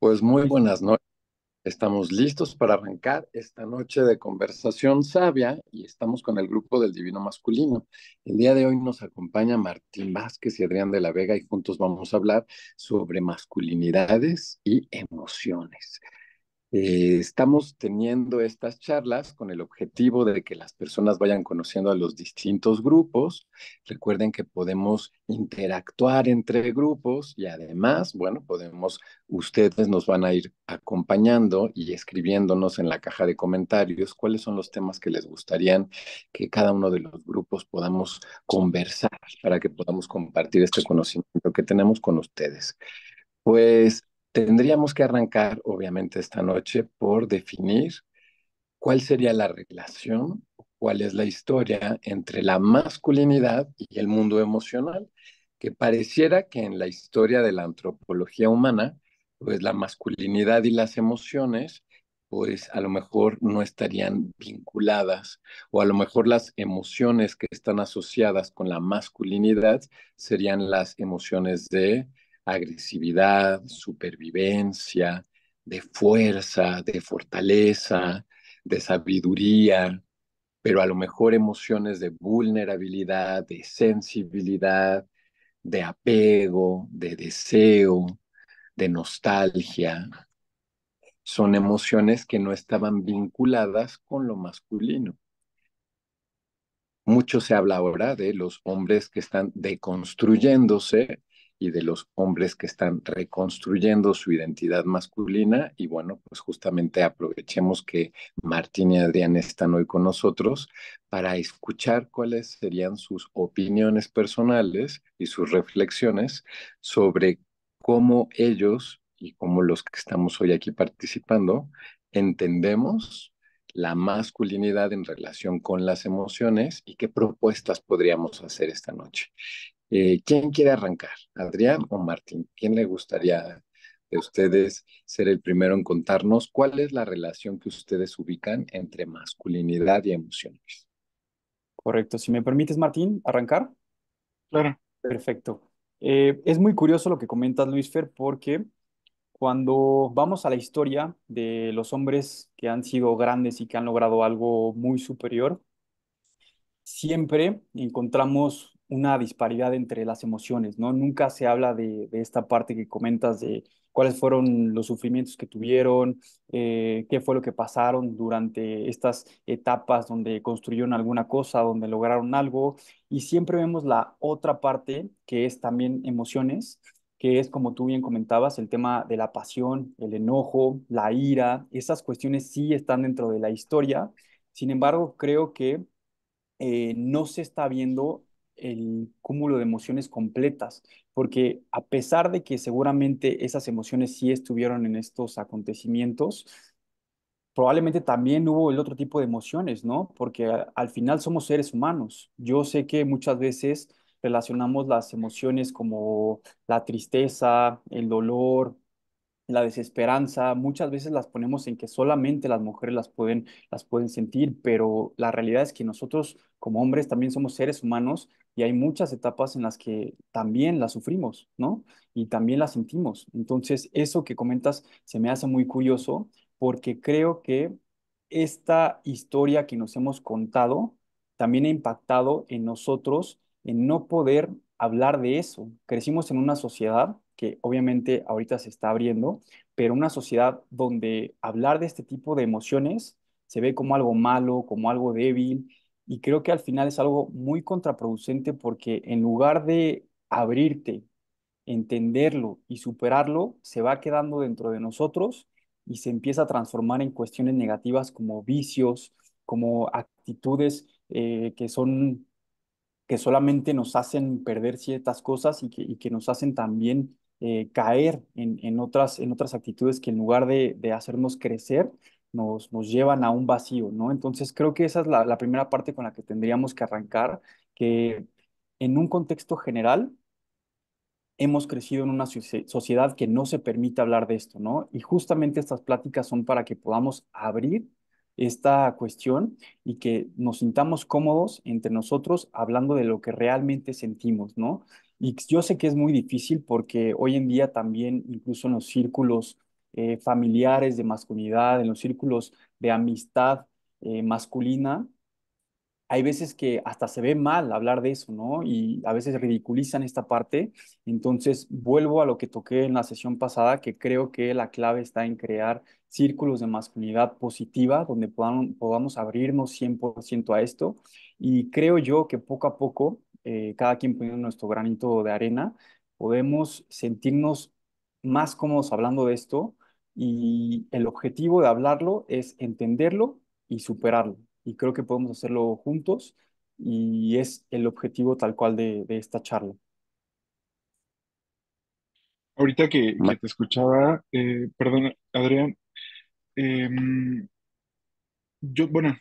Pues muy buenas noches. Estamos listos para arrancar esta noche de conversación sabia y estamos con el grupo del Divino Masculino. El día de hoy nos acompaña Martín Vázquez y Adrián de la Vega y juntos vamos a hablar sobre masculinidades y emociones. Estamos teniendo estas charlas con el objetivo de que las personas vayan conociendo a los distintos grupos. Recuerden que podemos interactuar entre grupos y además, bueno, ustedes nos van a ir acompañando y escribiéndonos en la caja de comentarios cuáles son los temas que les gustarían que cada uno de los grupos podamos conversar para que podamos compartir este conocimiento que tenemos con ustedes. Pues tendríamos que arrancar, obviamente, esta noche por definir cuál sería la relación, cuál es la historia entre la masculinidad y el mundo emocional, que pareciera que en la historia de la antropología humana, pues la masculinidad y las emociones, pues a lo mejor no estarían vinculadas, o a lo mejor las emociones que están asociadas con la masculinidad serían las emociones de agresividad, supervivencia, de fuerza, de fortaleza, de sabiduría, pero a lo mejor emociones de vulnerabilidad, de sensibilidad, de apego, de deseo, de nostalgia. Son emociones que no estaban vinculadas con lo masculino. Mucho se habla ahora de los hombres que están deconstruyéndose y de los hombres que están reconstruyendo su identidad masculina. Y bueno, pues justamente aprovechemos que Martín y Adrián están hoy con nosotros para escuchar cuáles serían sus opiniones personales y sus reflexiones sobre cómo ellos y cómo los que estamos hoy aquí participando entendemos la masculinidad en relación con las emociones y qué propuestas podríamos hacer esta noche. ¿Quién quiere arrancar? ¿Adrián o Martín? ¿Quién le gustaría de ustedes ser el primero en contarnos cuál es la relación que ustedes ubican entre masculinidad y emociones? Correcto. Si me permites, Martín, arrancar. Claro. Perfecto. Es muy curioso lo que comentas, Luis Fer, porque cuando vamos a la historia de los hombres que han sido grandes y que han logrado algo muy superior, siempre encontramos una disparidad entre las emociones, ¿no? Nunca se habla de esta parte que comentas de cuáles fueron los sufrimientos que tuvieron, qué fue lo que pasaron durante estas etapas donde construyeron alguna cosa, donde lograron algo, y siempre vemos la otra parte que es también emociones, que es como tú bien comentabas, el tema de la pasión, el enojo, la ira, esas cuestiones sí están dentro de la historia. Sin embargo, creo que no se está viendo el cúmulo de emociones completas, porque a pesar de que seguramente esas emociones sí estuvieron en estos acontecimientos, probablemente también hubo el otro tipo de emociones, ¿no? Porque al final somos seres humanos. Yo sé que muchas veces relacionamos las emociones como la tristeza, el dolor, la desesperanza, muchas veces las ponemos en que solamente las mujeres las pueden sentir, pero la realidad es que nosotros como hombres también somos seres humanos y hay muchas etapas en las que también las sufrimos, ¿no? Y también las sentimos. Entonces, eso que comentas se me hace muy curioso porque creo que esta historia que nos hemos contado también ha impactado en nosotros en no poder hablar de eso. Crecimos en una sociedad que obviamente ahorita se está abriendo, pero una sociedad donde hablar de este tipo de emociones se ve como algo malo, como algo débil, y creo que al final es algo muy contraproducente porque en lugar de abrirte, entenderlo y superarlo, se va quedando dentro de nosotros y se empieza a transformar en cuestiones negativas como vicios, como actitudes que solamente nos hacen perder ciertas cosas y que nos hacen también caer en otras actitudes que en lugar de hacernos crecer, nos llevan a un vacío, ¿no? Entonces creo que esa es la primera parte con la que tendríamos que arrancar, que en un contexto general hemos crecido en una sociedad que no se permite hablar de esto, ¿no? Y justamente estas pláticas son para que podamos abrir esta cuestión y que nos sintamos cómodos entre nosotros hablando de lo que realmente sentimos, ¿no? Y yo sé que es muy difícil porque hoy en día también, incluso en los círculos familiares de masculinidad, en los círculos de amistad masculina, hay veces que hasta se ve mal hablar de eso, ¿no? Y a veces ridiculizan esta parte. Entonces, vuelvo a lo que toqué en la sesión pasada, que creo que la clave está en crear círculos de masculinidad positiva, donde podamos abrirnos 100% a esto. Y creo yo que poco a poco, cada quien poniendo nuestro granito de arena, podemos sentirnos más cómodos hablando de esto. Y el objetivo de hablarlo es entenderlo y superarlo y creo que podemos hacerlo juntos y es el objetivo tal cual de esta charla. Ahorita que Ma- te escuchaba, perdón, Adrián, em, bueno,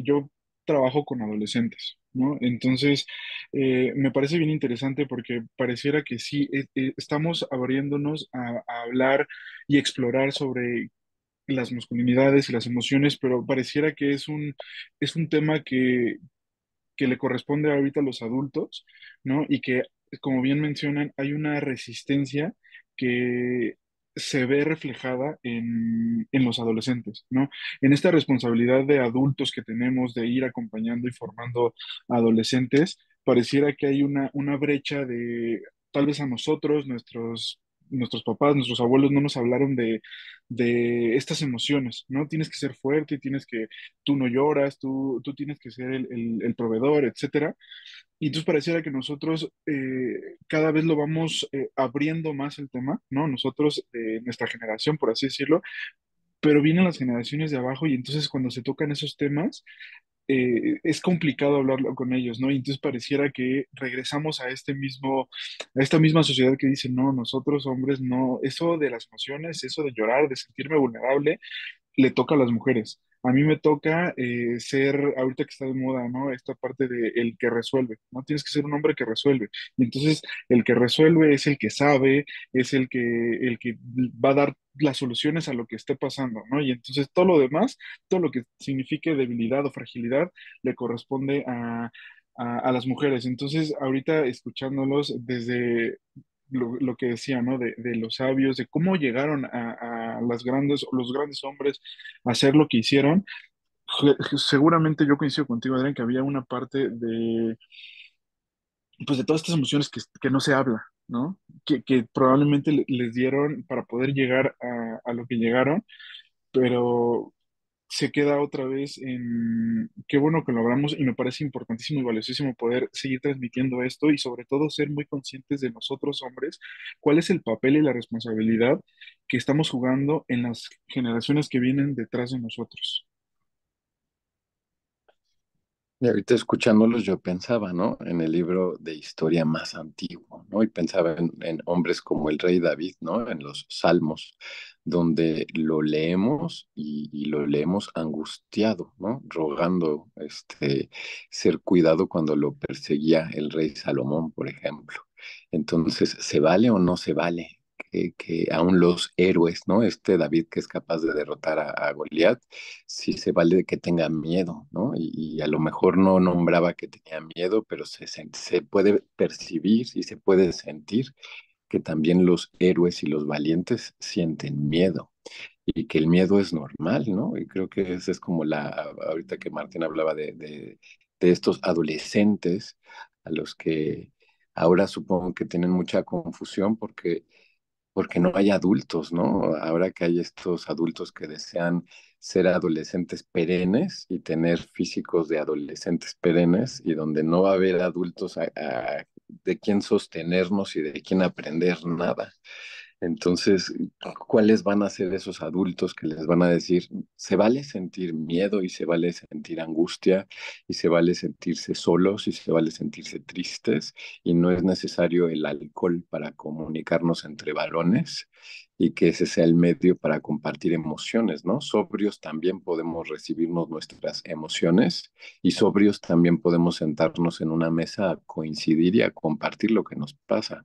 yo trabajo con adolescentes, ¿no? Entonces, me parece bien interesante porque pareciera que sí, estamos abriéndonos a hablar y explorar sobre las masculinidades y las emociones, pero pareciera que es un tema que le corresponde ahorita a los adultos, ¿no? Y que, como bien mencionan, hay una resistencia que se ve reflejada en los adolescentes, ¿no? En esta responsabilidad de adultos que tenemos de ir acompañando y formando adolescentes, pareciera que hay una brecha de, tal vez a nosotros, nuestros papás, nuestros abuelos no nos hablaron de estas emociones, ¿no? Tienes que ser fuerte, tú no lloras, tú tienes que ser el proveedor, etcétera. Y entonces pareciera que nosotros cada vez lo vamos abriendo más el tema, ¿no? Nosotros, nuestra generación, por así decirlo, pero vienen las generaciones de abajo y entonces cuando se tocan esos temas, es complicado hablarlo con ellos, ¿no? Y entonces pareciera que regresamos a esta misma sociedad que dice, no, nosotros hombres no, eso de las emociones, eso de llorar, de sentirme vulnerable, le toca a las mujeres. A mí me toca ser, ahorita que está de moda, ¿no? Esta parte de el que resuelve, ¿no? Tienes que ser un hombre que resuelve. Y entonces el que resuelve es el que sabe, es el que va a dar las soluciones a lo que esté pasando, ¿no? Y entonces todo lo demás, todo lo que signifique debilidad o fragilidad, le corresponde a las mujeres. Entonces, ahorita escuchándolos desde lo que decía, ¿no? De los sabios, de cómo llegaron a los grandes hombres a hacer lo que hicieron. Seguramente yo coincido contigo, Adrián, que había una parte pues de todas estas emociones que no se habla, ¿no? Que probablemente les dieron para poder llegar a lo que llegaron, pero se queda otra vez en qué bueno que lo hablamos y me parece importantísimo y valiosísimo poder seguir transmitiendo esto y sobre todo ser muy conscientes de nosotros hombres, cuál es el papel y la responsabilidad que estamos jugando en las generaciones que vienen detrás de nosotros. Y ahorita escuchándolos yo pensaba, ¿no? En el libro de historia más antiguo, ¿no? Y pensaba en hombres como el rey David, ¿no? En los Salmos, donde lo leemos y lo leemos angustiado, ¿no? Rogando ser cuidado cuando lo perseguía el rey Salomón, por ejemplo. Entonces, ¿se vale o no se vale? Que aún los héroes, ¿no? Este David que es capaz de derrotar a Goliat, sí se vale de que tenga miedo, ¿no? Y a lo mejor no nombraba que tenía miedo, pero se puede percibir y se puede sentir que también los héroes y los valientes sienten miedo y que el miedo es normal, ¿no? Y creo que esa es como ahorita que Martín hablaba de estos adolescentes a los que ahora supongo que tienen mucha confusión porque no hay adultos, ¿no? Ahora que hay estos adultos que desean ser adolescentes perennes y tener físicos de adolescentes perennes y donde no va a haber adultos de quién sostenernos y de quién aprender nada. Entonces, ¿cuáles van a ser esos adultos que les van a decir, se vale sentir miedo y se vale sentir angustia y se vale sentirse solos y se vale sentirse tristes y no es necesario el alcohol para comunicarnos entre varones y que ese sea el medio para compartir emociones, ¿no? Sobrios también podemos recibirnos nuestras emociones y sobrios también podemos sentarnos en una mesa a coincidir y a compartir lo que nos pasa.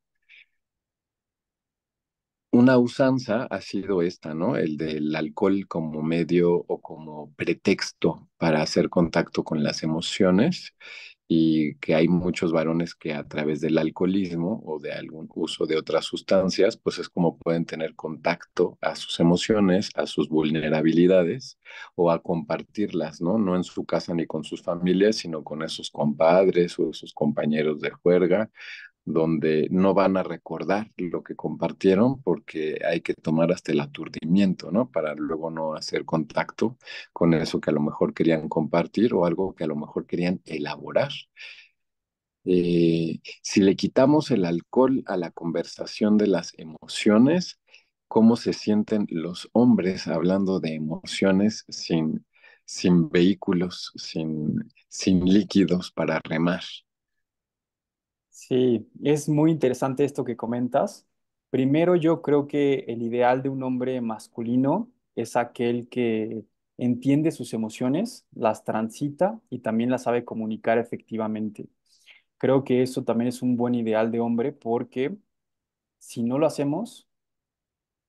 Una usanza ha sido esta, ¿no? El del alcohol como medio o como pretexto para hacer contacto con las emociones y que hay muchos varones que a través del alcoholismo o de algún uso de otras sustancias, pues es como pueden tener contacto a sus emociones, a sus vulnerabilidades o a compartirlas, ¿no? No en su casa ni con sus familias, sino con esos compadres o esos compañeros de juerga donde no van a recordar lo que compartieron porque hay que tomar hasta el aturdimiento, ¿no? Para luego no hacer contacto con eso que a lo mejor querían compartir o algo que a lo mejor querían elaborar. Si le quitamos el alcohol a la conversación de las emociones, ¿cómo se sienten los hombres hablando de emociones sin vehículos, sin líquidos para remar? Sí, es muy interesante esto que comentas. Primero, yo creo que el ideal de un hombre masculino es aquel que entiende sus emociones, las transita y también las sabe comunicar efectivamente. Creo que eso también es un buen ideal de hombre porque si no lo hacemos,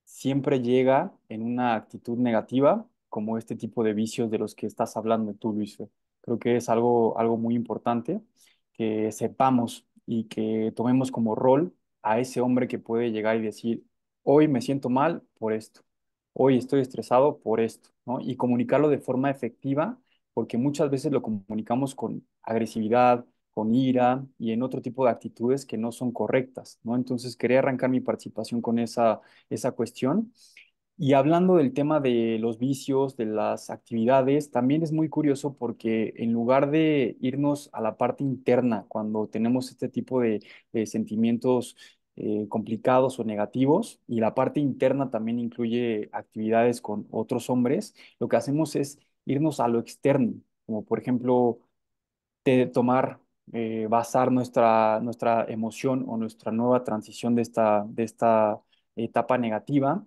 siempre llega en una actitud negativa, como este tipo de vicios de los que estás hablando tú, Luis Fer. Creo que es algo muy importante que sepamos y que tomemos como rol a ese hombre que puede llegar y decir, hoy me siento mal por esto, hoy estoy estresado por esto, ¿no? Y comunicarlo de forma efectiva, porque muchas veces lo comunicamos con agresividad, con ira y en otro tipo de actitudes que no son correctas, ¿no? Entonces, quería arrancar mi participación con esa cuestión. Y hablando del tema de los vicios, de las actividades, también es muy curioso porque en lugar de irnos a la parte interna cuando tenemos este tipo de sentimientos complicados o negativos, y la parte interna también incluye actividades con otros hombres, lo que hacemos es irnos a lo externo, como por ejemplo tomar, basar nuestra emoción o nuestra nueva transición de esta etapa negativa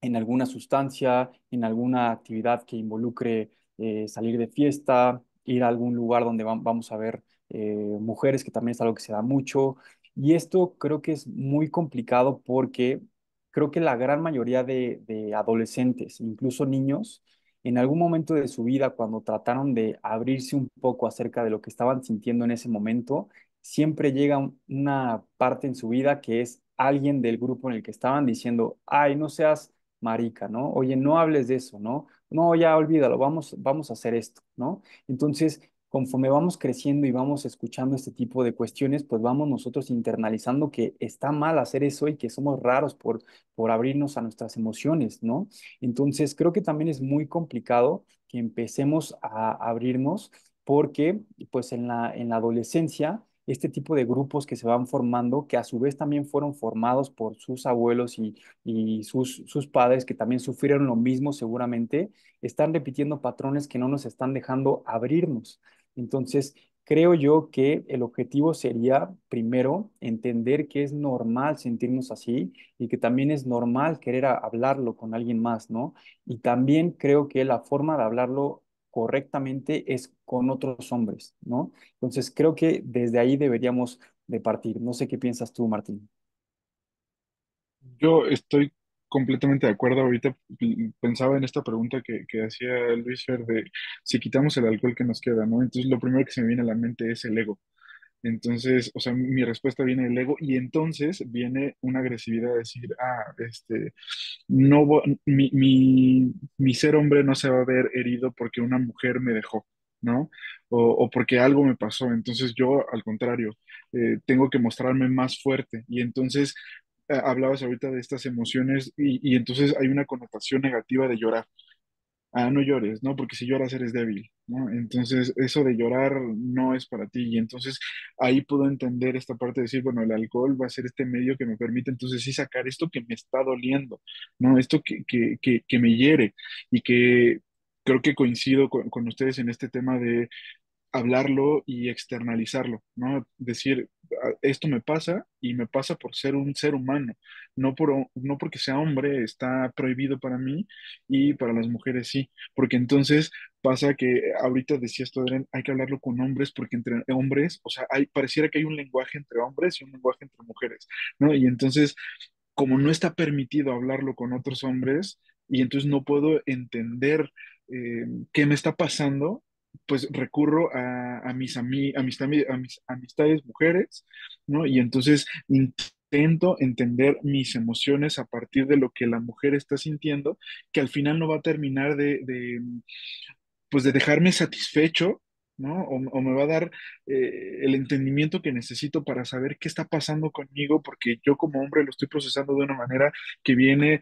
en alguna sustancia, en alguna actividad que involucre salir de fiesta, ir a algún lugar donde vamos a ver mujeres, que también es algo que se da mucho. Y esto creo que es muy complicado porque creo que la gran mayoría de adolescentes, incluso niños, en algún momento de su vida, cuando trataron de abrirse un poco acerca de lo que estaban sintiendo en ese momento, siempre llega una parte en su vida que es alguien del grupo en el que estaban diciendo, ay, no seas marica, ¿no? Oye, no hables de eso, ¿no? No, ya olvídalo, vamos a hacer esto, ¿no? Entonces, conforme vamos creciendo y vamos escuchando este tipo de cuestiones, pues vamos nosotros internalizando que está mal hacer eso y que somos raros por abrirnos a nuestras emociones, ¿no? Entonces, creo que también es muy complicado que empecemos a abrirnos porque, pues, en la adolescencia, este tipo de grupos que se van formando, que a su vez también fueron formados por sus abuelos y sus padres, que también sufrieron lo mismo seguramente, están repitiendo patrones que no nos están dejando abrirnos. Entonces, creo yo que el objetivo sería, primero, entender que es normal sentirnos así y que también es normal querer hablarlo con alguien más, ¿no? Y también creo que la forma de hablarlo correctamente es con otros hombres, ¿no? Entonces, creo que desde ahí deberíamos de partir. No sé qué piensas tú, Martín. Yo estoy completamente de acuerdo. Ahorita pensaba en esta pregunta que hacía Luis Fer de si quitamos el alcohol que nos queda, ¿no? Entonces lo primero que se me viene a la mente es el ego. Entonces, o sea, mi respuesta viene del ego y entonces viene una agresividad a decir, no, mi ser hombre no se va a ver herido porque una mujer me dejó, ¿no? O porque algo me pasó. Entonces yo, al contrario, tengo que mostrarme más fuerte. Y entonces, hablabas ahorita de estas emociones y entonces hay una connotación negativa de llorar. Ah, no llores, ¿no? Porque si lloras eres débil, ¿no? Entonces, eso de llorar no es para ti. Y entonces ahí puedo entender esta parte de decir, bueno, el alcohol va a ser este medio que me permite entonces sí sacar esto que me está doliendo, ¿no? Esto que me hiere y que creo que coincido con ustedes en este tema de hablarlo y externalizarlo, ¿no? Decir, esto me pasa y me pasa por ser un ser humano, no porque sea hombre está prohibido para mí y para las mujeres sí, porque entonces pasa que ahorita decía esto, Adrián, hay que hablarlo con hombres porque entre hombres, o sea, pareciera que hay un lenguaje entre hombres y un lenguaje entre mujeres, ¿no? Y entonces, como no está permitido hablarlo con otros hombres y entonces no puedo entender qué me está pasando, pues recurro a mis amistades mujeres, ¿no? Y entonces intento entender mis emociones a partir de lo que la mujer está sintiendo, que al final no va a terminar pues de dejarme satisfecho, ¿no? O me va a dar el entendimiento que necesito para saber qué está pasando conmigo, porque yo como hombre lo estoy procesando de una manera que viene,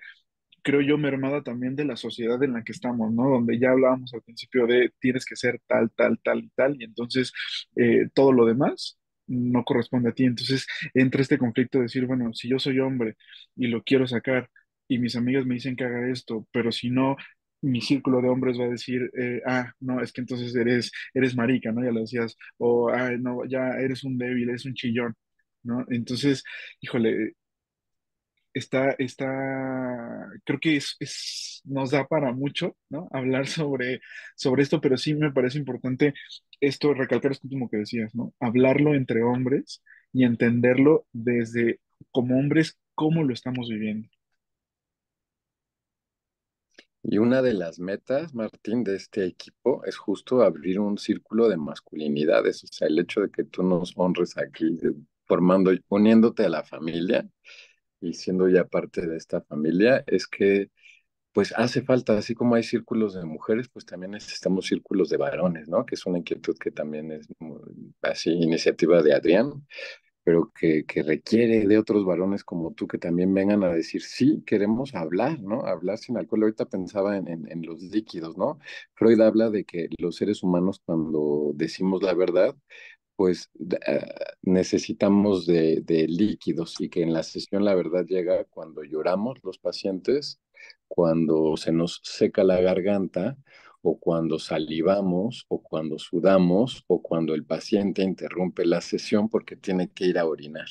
creo yo, mermada también de la sociedad en la que estamos, ¿no? Donde ya hablábamos al principio de tienes que ser tal, tal, tal y tal, y entonces todo lo demás no corresponde a ti. Entonces entra este conflicto de decir, bueno, si yo soy hombre y lo quiero sacar y mis amigas me dicen que haga esto, pero si no, mi círculo de hombres va a decir, no, es que entonces eres marica, ¿no? Ya lo decías, o, no, ya eres un débil, eres un chillón, ¿no? Entonces, híjole, creo que nos da para mucho, ¿no? Hablar sobre esto, pero sí me parece importante esto, recalcar esto último que decías, ¿no? Hablarlo entre hombres y entenderlo desde, como hombres, cómo lo estamos viviendo. Y una de las metas, Martín, de este equipo es justo abrir un círculo de masculinidades, o sea, el hecho de que tú nos honres aquí, formando, uniéndote a la familia y siendo ya parte de esta familia, es que pues hace falta, así como hay círculos de mujeres, pues también necesitamos círculos de varones, ¿no? Que es una inquietud que también es así iniciativa de Adrián, pero que requiere de otros varones como tú que también vengan a decir, sí, queremos hablar, ¿no? Hablar sin alcohol. Ahorita pensaba en los líquidos, ¿no? Freud habla de que los seres humanos cuando decimos la verdad, pues necesitamos de líquidos y que en la sesión la verdad llega cuando lloramos los pacientes, cuando se nos seca la garganta o cuando salivamos o cuando sudamos o cuando el paciente interrumpe la sesión porque tiene que ir a orinar.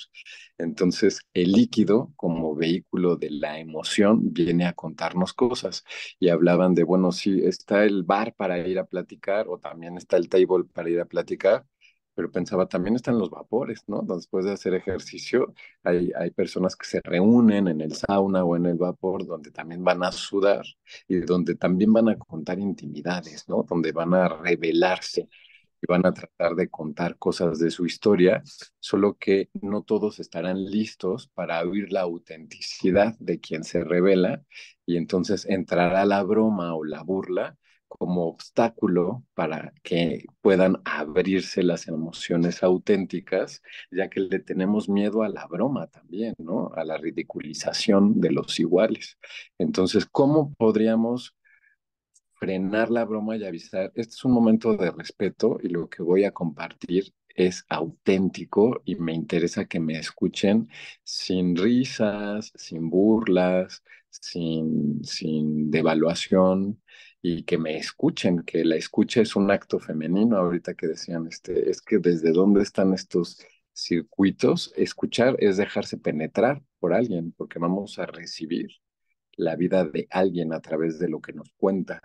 Entonces, el líquido como vehículo de la emoción viene a contarnos cosas y hablaban de, bueno, sí, está el bar para ir a platicar o también está el table para ir a platicar, pero pensaba, también están los vapores, ¿no? Después de hacer ejercicio, hay personas que se reúnen en el sauna o en el vapor, donde también van a sudar y donde también van a contar intimidades, ¿no? Donde van a revelarse y van a tratar de contar cosas de su historia, solo que no todos estarán listos para oír la autenticidad de quien se revela y entonces entrará la broma o la burla como obstáculo para que puedan abrirse las emociones auténticas, ya que le tenemos miedo a la broma también, ¿no? A la ridiculización de los iguales. Entonces, ¿cómo podríamos frenar la broma y avisar? Este es un momento de respeto y lo que voy a compartir es auténtico y me interesa que me escuchen sin risas, sin burlas, sin devaluación y que me escuchen, que la escucha es un acto femenino. Ahorita que decían, es que desde dónde están estos circuitos, escuchar es dejarse penetrar por alguien, porque vamos a recibir la vida de alguien a través de lo que nos cuenta.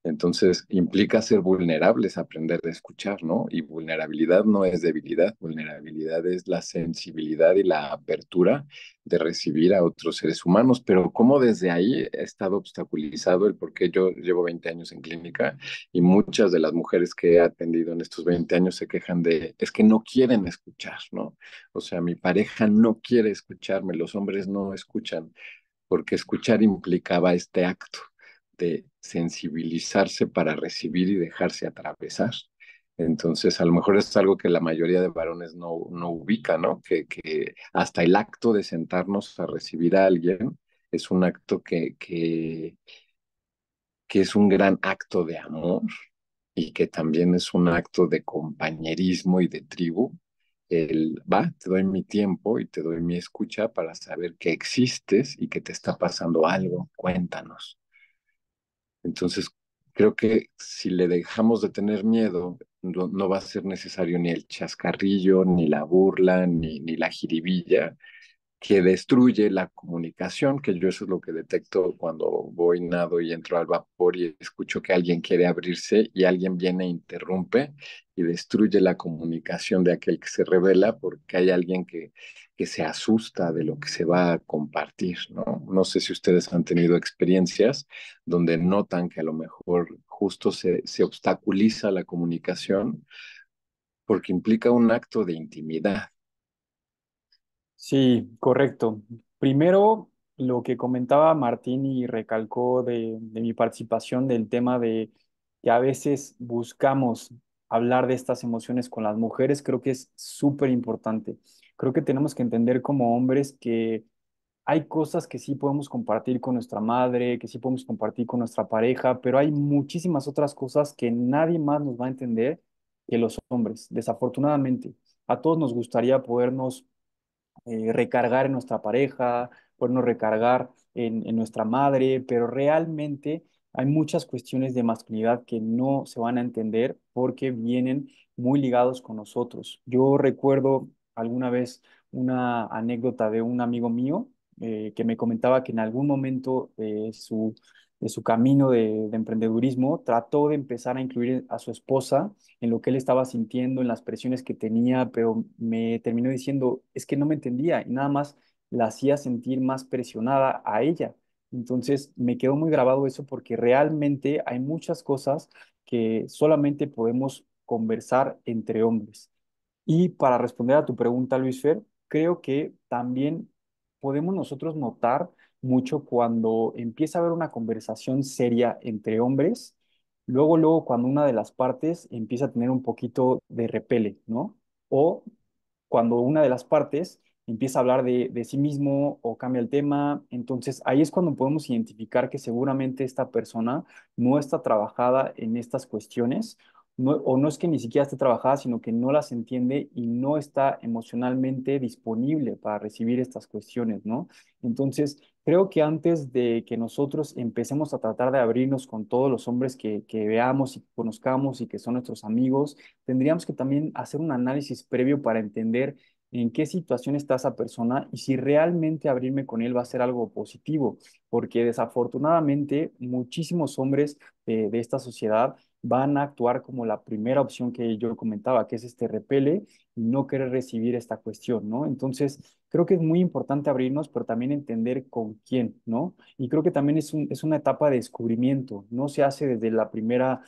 Entonces, implica ser vulnerables, aprender a escuchar, ¿no? Y vulnerabilidad no es debilidad, vulnerabilidad es la sensibilidad y la apertura de recibir a otros seres humanos, pero como desde ahí he estado obstaculizado el por qué yo llevo 20 años en clínica y muchas de las mujeres que he atendido en estos 20 años se quejan de, es que no quieren escuchar, ¿no? O sea, mi pareja no quiere escucharme, los hombres no escuchan porque escuchar implicaba este acto de sensibilizarse para recibir y dejarse atravesar. Entonces, a lo mejor es algo que la mayoría de varones no ubica, ¿no? Que hasta el acto de sentarnos a recibir a alguien es un acto que es un gran acto de amor y que también es un acto de compañerismo y de tribu. Te doy mi tiempo y te doy mi escucha para saber que existes y que te está pasando algo, cuéntanos. Entonces, creo que si le dejamos de tener miedo, no va a ser necesario ni el chascarrillo, ni la burla, ni la jiribilla, que destruye la comunicación, que yo eso es lo que detecto cuando voy, nado y entro al vapor y escucho que alguien quiere abrirse y alguien viene e interrumpe y destruye la comunicación de aquel que se revela porque hay alguien que se asusta de lo que se va a compartir, ¿no? No sé si ustedes han tenido experiencias donde notan que a lo mejor justo se obstaculiza la comunicación porque implica un acto de intimidad. Sí, correcto. Primero, lo que comentaba Martín y recalcó de mi participación del tema de que a veces buscamos hablar de estas emociones con las mujeres, creo que es súper importante. Creo que tenemos que entender como hombres que hay cosas que sí podemos compartir con nuestra madre, que sí podemos compartir con nuestra pareja, pero hay muchísimas otras cosas que nadie más nos va a entender que los hombres, desafortunadamente. A todos nos gustaría podernos recargar en nuestra pareja, podernos recargar en nuestra madre, pero realmente hay muchas cuestiones de masculinidad que no se van a entender porque vienen muy ligados con nosotros. Yo recuerdo alguna vez una anécdota de un amigo mío que me comentaba que en algún momento de su camino de emprendedurismo trató de empezar a incluir a su esposa en lo que él estaba sintiendo, en las presiones que tenía, pero me terminó diciendo, es que no me entendía y nada más la hacía sentir más presionada a ella. Entonces me quedó muy grabado eso porque realmente hay muchas cosas que solamente podemos conversar entre hombres. Y para responder a tu pregunta, Luis Fer, creo que también podemos nosotros notar mucho cuando empieza a haber una conversación seria entre hombres, luego cuando una de las partes empieza a tener un poquito de repele, ¿no? O cuando una de las partes empieza a hablar de sí mismo o cambia el tema, entonces ahí es cuando podemos identificar que seguramente esta persona no está trabajada en estas cuestiones o no es que ni siquiera esté trabajada, sino que no las entiende y no está emocionalmente disponible para recibir estas cuestiones, ¿no? Entonces, creo que antes de que nosotros empecemos a tratar de abrirnos con todos los hombres que veamos y conozcamos y que son nuestros amigos, tendríamos que también hacer un análisis previo para entender en qué situación está esa persona y si realmente abrirme con él va a ser algo positivo, porque desafortunadamente muchísimos hombres de esta sociedad van a actuar como la primera opción que yo comentaba, que es este repele y no querer recibir esta cuestión, ¿no? Entonces, creo que es muy importante abrirnos, pero también entender con quién, ¿no? Y creo que también es una etapa de descubrimiento, no se hace desde la primera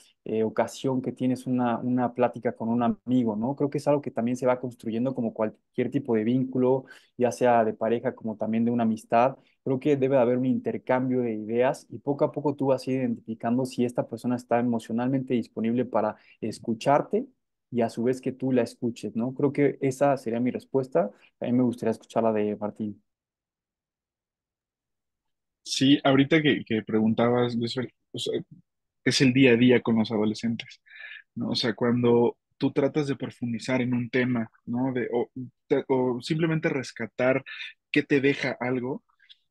ocasión que tienes una plática con un amigo, ¿no? Creo que es algo que también se va construyendo como cualquier tipo de vínculo, ya sea de pareja como también de una amistad. Creo que debe de haber un intercambio de ideas y poco a poco tú vas a ir identificando si esta persona está emocionalmente disponible para escucharte y a su vez que tú la escuches, ¿no? Creo que esa sería mi respuesta. A mí me gustaría escuchar la de Martín. Sí, ahorita que preguntabas, Luis, o sea, es el día a día con los adolescentes, ¿no? O sea, cuando tú tratas de profundizar en un tema, ¿no? O simplemente rescatar qué te deja algo,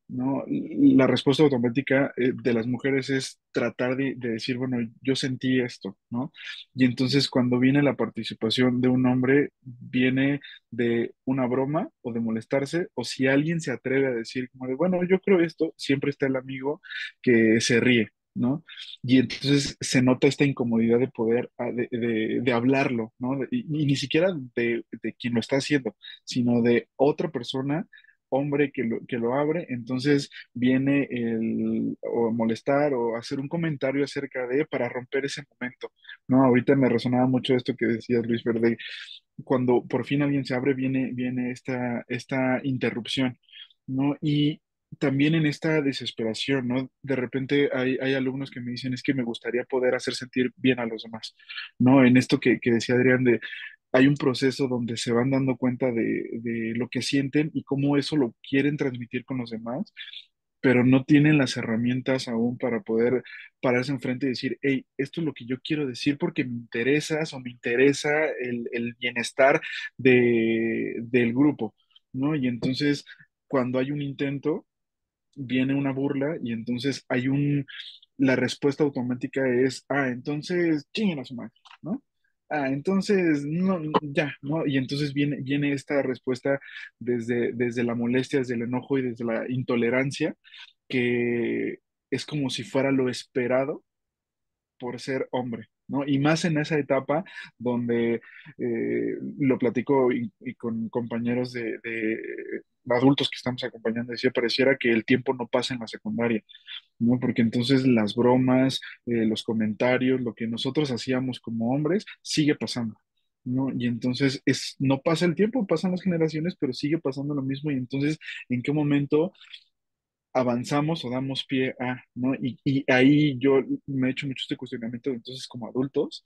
¿no? La respuesta automática de las mujeres es tratar de decir, bueno, yo sentí esto, ¿no? Y entonces cuando viene la participación de un hombre, viene de una broma o de molestarse, o si alguien se atreve a decir como de, bueno, yo creo esto, siempre está el amigo que se ríe, ¿no? Y entonces se nota esta incomodidad de poder, de hablarlo, ¿no? Y ni siquiera de quien lo está haciendo, sino de otra persona hombre que lo abre, entonces viene o molestar o hacer un comentario acerca de para romper ese momento, ¿no? Ahorita me resonaba mucho esto que decías, Luis Verde, cuando por fin alguien se abre, viene esta interrupción, ¿no? Y también en esta desesperación, ¿no? De repente hay alumnos que me dicen, es que me gustaría poder hacer sentir bien a los demás, ¿no? En esto que decía Adrián de hay un proceso donde se van dando cuenta de lo que sienten y cómo eso lo quieren transmitir con los demás, pero no tienen las herramientas aún para poder pararse enfrente y decir, hey, esto es lo que yo quiero decir porque me interesas o me interesa el bienestar del grupo, ¿no? Y entonces, cuando hay un intento, viene una burla y entonces la respuesta automática es, entonces chinguen a su madre, ¿no? Entonces, no, ya, ¿no? Y entonces viene esta respuesta desde la molestia, desde el enojo y desde la intolerancia, que es como si fuera lo esperado por ser hombre. ¿no? Y más en esa etapa donde lo platico y con compañeros de adultos que estamos acompañando, decía, pareciera que el tiempo no pasa en la secundaria, ¿no? Porque entonces las bromas, los comentarios, lo que nosotros hacíamos como hombres, sigue pasando. ¿No? Y entonces no pasa el tiempo, pasan las generaciones, pero sigue pasando lo mismo. Y entonces, ¿en qué momento avanzamos o damos pie a, ¿no? Y ahí yo me he hecho mucho este cuestionamiento, entonces como adultos,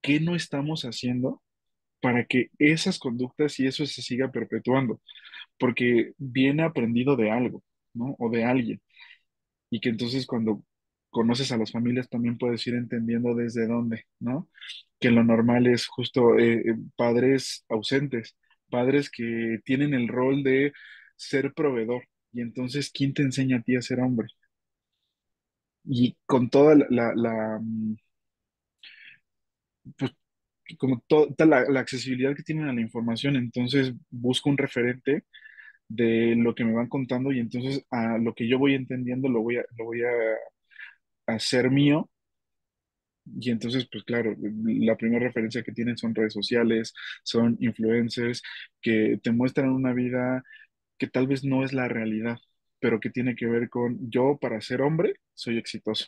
¿qué no estamos haciendo para que esas conductas y eso se siga perpetuando? Porque viene aprendido de algo, ¿no? O de alguien. Y que entonces cuando conoces a las familias también puedes ir entendiendo desde dónde, ¿no? Que lo normal es justo padres ausentes, padres que tienen el rol de ser proveedor. Y entonces, ¿quién te enseña a ti a ser hombre? Y con toda pues, como toda la accesibilidad que tienen a la información, entonces busco un referente de lo que me van contando y entonces a lo que yo voy entendiendo lo voy a hacer mío. Y entonces, pues claro, la primera referencia que tienen son redes sociales, son influencers que te muestran una vida que tal vez no es la realidad, pero que tiene que ver con yo para ser hombre soy exitoso.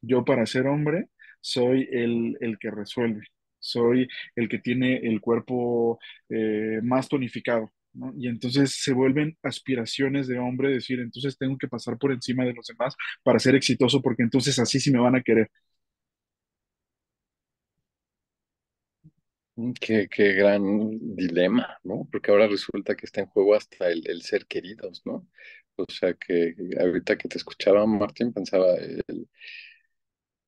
Yo para ser hombre soy el que resuelve, soy el que tiene el cuerpo más tonificado, ¿no? Y entonces se vuelven aspiraciones de hombre, decir, entonces tengo que pasar por encima de los demás para ser exitoso, porque entonces así sí me van a querer. Qué gran dilema, ¿no? Porque ahora resulta que está en juego hasta el ser queridos, ¿no? O sea que ahorita que te escuchaba, Martín, pensaba,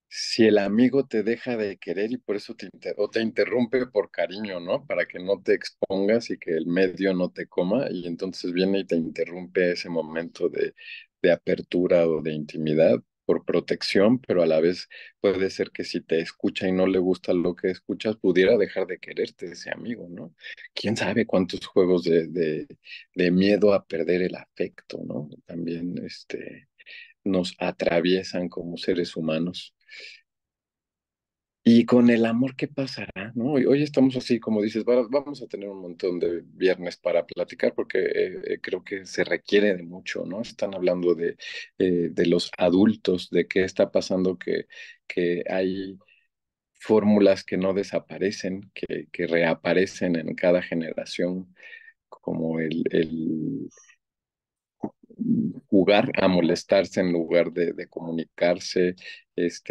si el amigo te deja de querer y por eso o te interrumpe por cariño, ¿no? Para que no te expongas y que el medio no te coma, y entonces viene y te interrumpe ese momento de apertura o de intimidad por protección, pero a la vez puede ser que si te escucha y no le gusta lo que escuchas, pudiera dejar de quererte ese amigo, ¿no? ¿Quién sabe cuántos juegos de miedo a perder el afecto, ¿no? También nos atraviesan como seres humanos. Y con el amor, ¿qué pasará? ¿No? Hoy estamos así, como dices, vamos a tener un montón de viernes para platicar porque creo que se requiere de mucho, ¿no? Están hablando de los adultos, de qué está pasando, que hay fórmulas que no desaparecen, que reaparecen en cada generación, como el jugar a molestarse en lugar de comunicarse,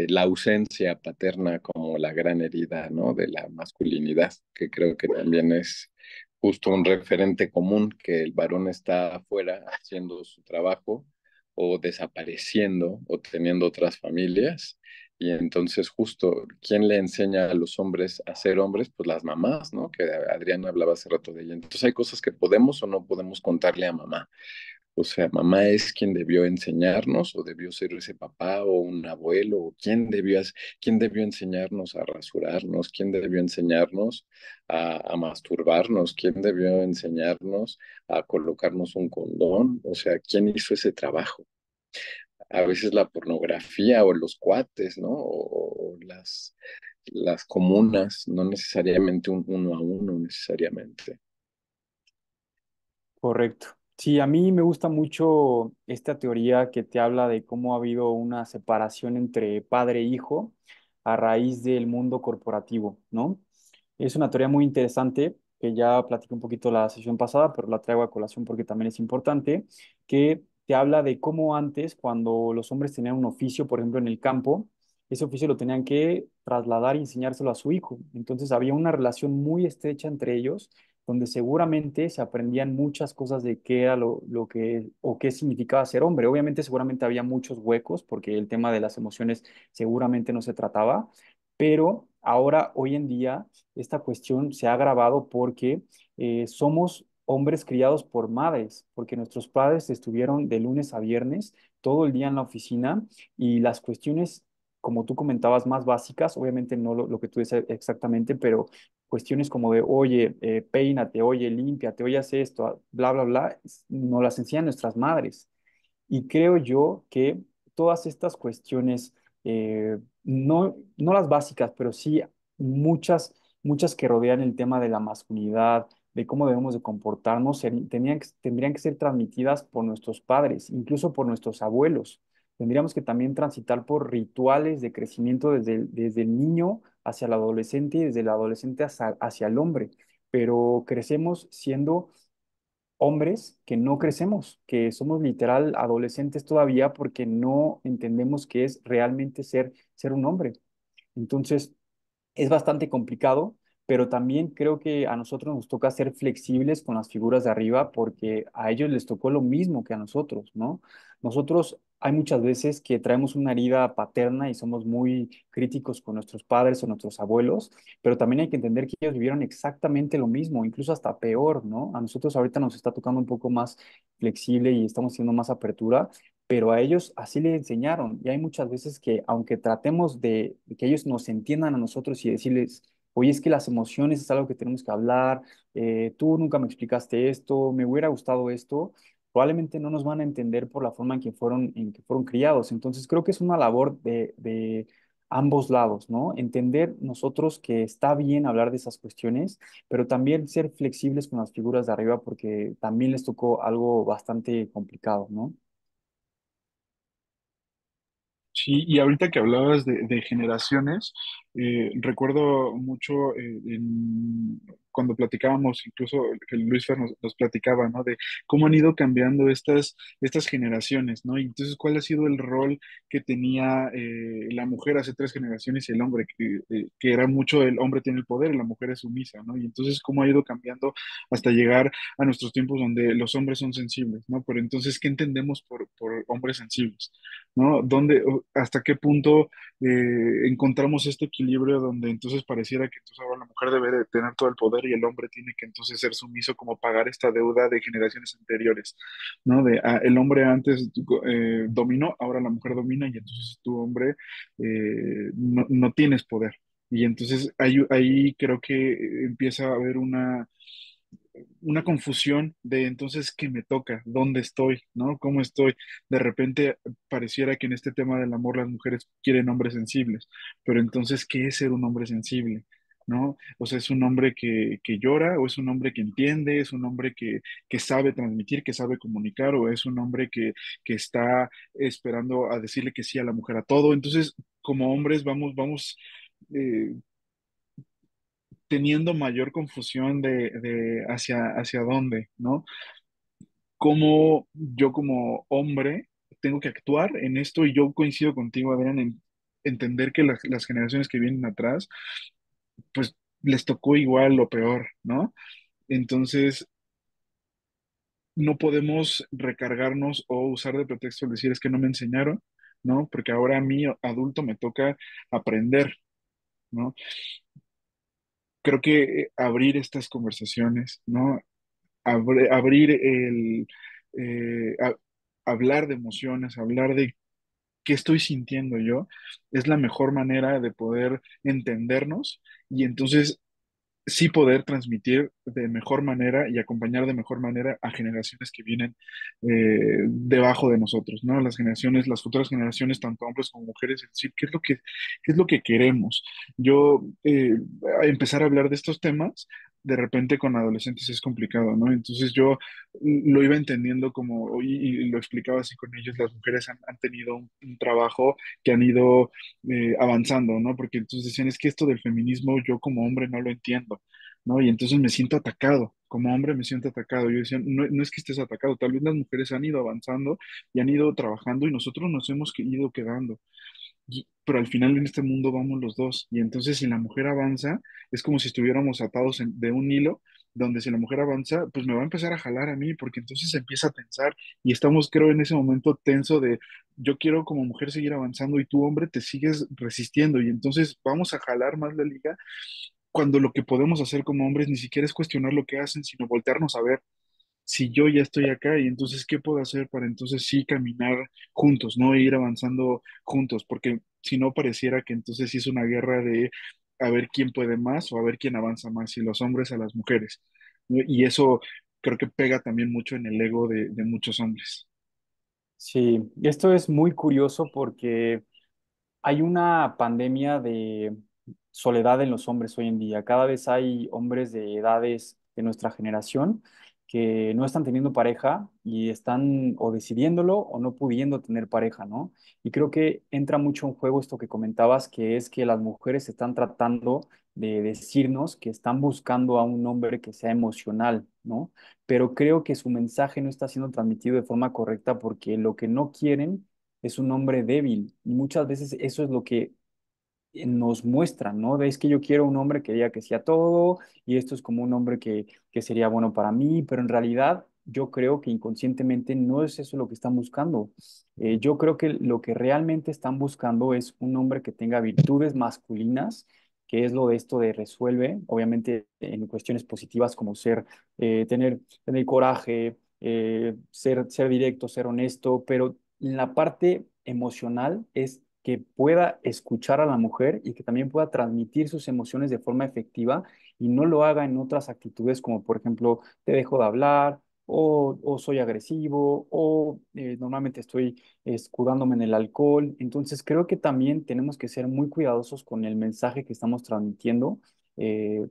la ausencia paterna como la gran herida, ¿no? De la masculinidad, que creo que también es justo un referente común, que el varón está afuera haciendo su trabajo o desapareciendo o teniendo otras familias. Y entonces justo, ¿quién le enseña a los hombres a ser hombres? Pues las mamás, ¿no? Que Adriana hablaba hace rato de ella. Entonces hay cosas que podemos o no podemos contarle a mamá. O sea, mamá es quien debió enseñarnos o debió ser ese papá o un abuelo o quién debió enseñarnos a rasurarnos, quién debió enseñarnos a masturbarnos, quién debió enseñarnos a colocarnos un condón. O sea, quién hizo ese trabajo. A veces la pornografía o los cuates, ¿no? O las comunas, no necesariamente un uno a uno, necesariamente. Correcto. Sí, a mí me gusta mucho esta teoría que te habla de cómo ha habido una separación entre padre e hijo a raíz del mundo corporativo, ¿no? Es una teoría muy interesante que ya platiqué un poquito la sesión pasada, pero la traigo a colación porque también es importante, que te habla de cómo antes, cuando los hombres tenían un oficio, por ejemplo, en el campo, ese oficio lo tenían que trasladar y enseñárselo a su hijo. Entonces había una relación muy estrecha entre ellos donde seguramente se aprendían muchas cosas de qué era lo que o qué significaba ser hombre. Obviamente, seguramente había muchos huecos porque el tema de las emociones seguramente no se trataba, pero ahora, hoy en día, esta cuestión se ha agravado porque somos hombres criados por madres, porque nuestros padres estuvieron de lunes a viernes todo el día en la oficina y las cuestiones, como tú comentabas, más básicas, obviamente no lo que tú dices exactamente, pero cuestiones como de, oye, peínate, oye, límpiate, oye, haz esto, bla, bla, bla, nos las enseñan nuestras madres. Y creo yo que todas estas cuestiones no las básicas, pero sí muchas que rodean el tema de la masculinidad, de cómo debemos de comportarnos, tendrían que ser transmitidas por nuestros padres, incluso por nuestros abuelos. Tendríamos que también transitar por rituales de crecimiento desde el niño hacia el adolescente y desde el adolescente hacia el hombre, pero crecemos siendo hombres que no crecemos, que somos literal adolescentes todavía porque no entendemos qué es realmente ser un hombre. Entonces, es bastante complicado, pero también creo que a nosotros nos toca ser flexibles con las figuras de arriba porque a ellos les tocó lo mismo que a nosotros, ¿no? Nosotros hay muchas veces que traemos una herida paterna y somos muy críticos con nuestros padres o nuestros abuelos, pero también hay que entender que ellos vivieron exactamente lo mismo, incluso hasta peor, ¿no? A nosotros ahorita nos está tocando un poco más flexible y estamos haciendo más apertura, pero a ellos así le enseñaron. Y hay muchas veces que, aunque tratemos de que ellos nos entiendan a nosotros y decirles, oye, es que las emociones es algo que tenemos que hablar, tú nunca me explicaste esto, me hubiera gustado esto, probablemente no nos van a entender por la forma en que fueron criados. Entonces, creo que es una labor de ambos lados, ¿no? Entender nosotros que está bien hablar de esas cuestiones, pero también ser flexibles con las figuras de arriba porque también les tocó algo bastante complicado, ¿no? Sí, y ahorita que hablabas de generaciones, recuerdo mucho cuando platicábamos, incluso que Luis Fer nos platicaba, ¿no? De cómo han ido cambiando estas generaciones, ¿no? Y entonces, ¿cuál ha sido el rol que tenía la mujer hace 3 generaciones y el hombre? Que era mucho el hombre tiene el poder y la mujer es sumisa, ¿no? Y entonces, ¿cómo ha ido cambiando hasta llegar a nuestros tiempos donde los hombres son sensibles, ¿no? Pero entonces, ¿qué entendemos por hombres sensibles? ¿No? ¿Hasta qué punto encontramos este equilibrio donde entonces pareciera que entonces ahora la mujer debe de tener todo el poder y el hombre tiene que entonces ser sumiso como pagar esta deuda de generaciones anteriores, ¿no? El hombre antes dominó, ahora la mujer domina y entonces tú, hombre, no tienes poder. Y entonces ahí creo que empieza a haber una confusión de entonces qué me toca, dónde estoy, ¿no? ¿Cómo estoy? De repente pareciera que en este tema del amor las mujeres quieren hombres sensibles, pero entonces, ¿qué es ser un hombre sensible? ¿No? O sea, ¿es un hombre que llora o es un hombre que entiende, es un hombre que sabe transmitir, que sabe comunicar o es un hombre que está esperando a decirle que sí a la mujer a todo? Entonces, como hombres vamos eh, teniendo mayor confusión de hacia dónde, ¿no? Cómo yo como hombre tengo que actuar en esto y yo coincido contigo, Adrián, en entender que las generaciones que vienen atrás, pues les tocó igual lo peor, ¿no? Entonces, no podemos recargarnos o usar de pretexto el decir es que no me enseñaron, ¿no? Porque ahora a mí, adulto, me toca aprender, ¿no? Creo que abrir estas conversaciones, ¿no? Abrir eh, a- hablar de emociones, hablar de qué estoy sintiendo yo, es la mejor manera de poder entendernos y entonces sí poder transmitir de mejor manera y acompañar de mejor manera a generaciones que vienen debajo de nosotros, ¿no? Las generaciones, las futuras generaciones, tanto hombres como mujeres, es decir, ¿qué es lo que queremos? Yo, empezar a hablar de estos temas, de repente con adolescentes es complicado, ¿no? Entonces yo lo iba entendiendo como, y lo explicaba así con ellos, las mujeres han tenido un trabajo que han ido avanzando, ¿no? Porque entonces decían, es que esto del feminismo yo como hombre no lo entiendo, ¿no? Y entonces me siento atacado, como hombre me siento atacado. Yo decía, no, no es que estés atacado, tal vez las mujeres han ido avanzando y han ido trabajando y nosotros nos hemos ido quedando. Pero al final en este mundo vamos los dos. Y entonces si la mujer avanza, es como si estuviéramos atados de un hilo, donde si la mujer avanza, pues me va a empezar a jalar a mí, porque entonces se empieza a tensar y estamos, creo, en ese momento tenso de yo quiero como mujer seguir avanzando y tú, hombre, te sigues resistiendo y entonces vamos a jalar más la liga cuando lo que podemos hacer como hombres ni siquiera es cuestionar lo que hacen, sino voltearnos a ver si yo ya estoy acá y entonces, ¿qué puedo hacer para entonces sí caminar juntos, no ir avanzando juntos? Porque si no pareciera que entonces sí es una guerra de a ver quién puede más o a ver quién avanza más, y los hombres a las mujeres, ¿no? Y eso creo que pega también mucho en el ego de muchos hombres. Sí, esto es muy curioso porque hay una pandemia de soledad en los hombres hoy en día. Cada vez hay hombres de edades de nuestra generación que no están teniendo pareja y están o decidiéndolo o no pudiendo tener pareja, ¿no? Y creo que entra mucho en juego esto que comentabas, que es que las mujeres están tratando de decirnos que están buscando a un hombre que sea emocional, ¿no? Pero creo que su mensaje no está siendo transmitido de forma correcta porque lo que no quieren es un hombre débil. Y muchas veces eso es lo que nos muestran, ¿no? Es que yo quiero un hombre que diga que sí a todo y esto es como un hombre que sería bueno para mí, pero en realidad yo creo que inconscientemente no es eso lo que están buscando. Yo creo que lo que realmente están buscando es un hombre que tenga virtudes masculinas, que es lo de esto de resuelve, obviamente en cuestiones positivas como ser, tener coraje, ser directo, ser honesto, pero en la parte emocional es que pueda escuchar a la mujer y que también pueda transmitir sus emociones de forma efectiva y no lo haga en otras actitudes como por ejemplo te dejo de hablar o soy agresivo o normalmente estoy escudándome en el alcohol. Entonces creo que también tenemos que ser muy cuidadosos con el mensaje que estamos transmitiendo.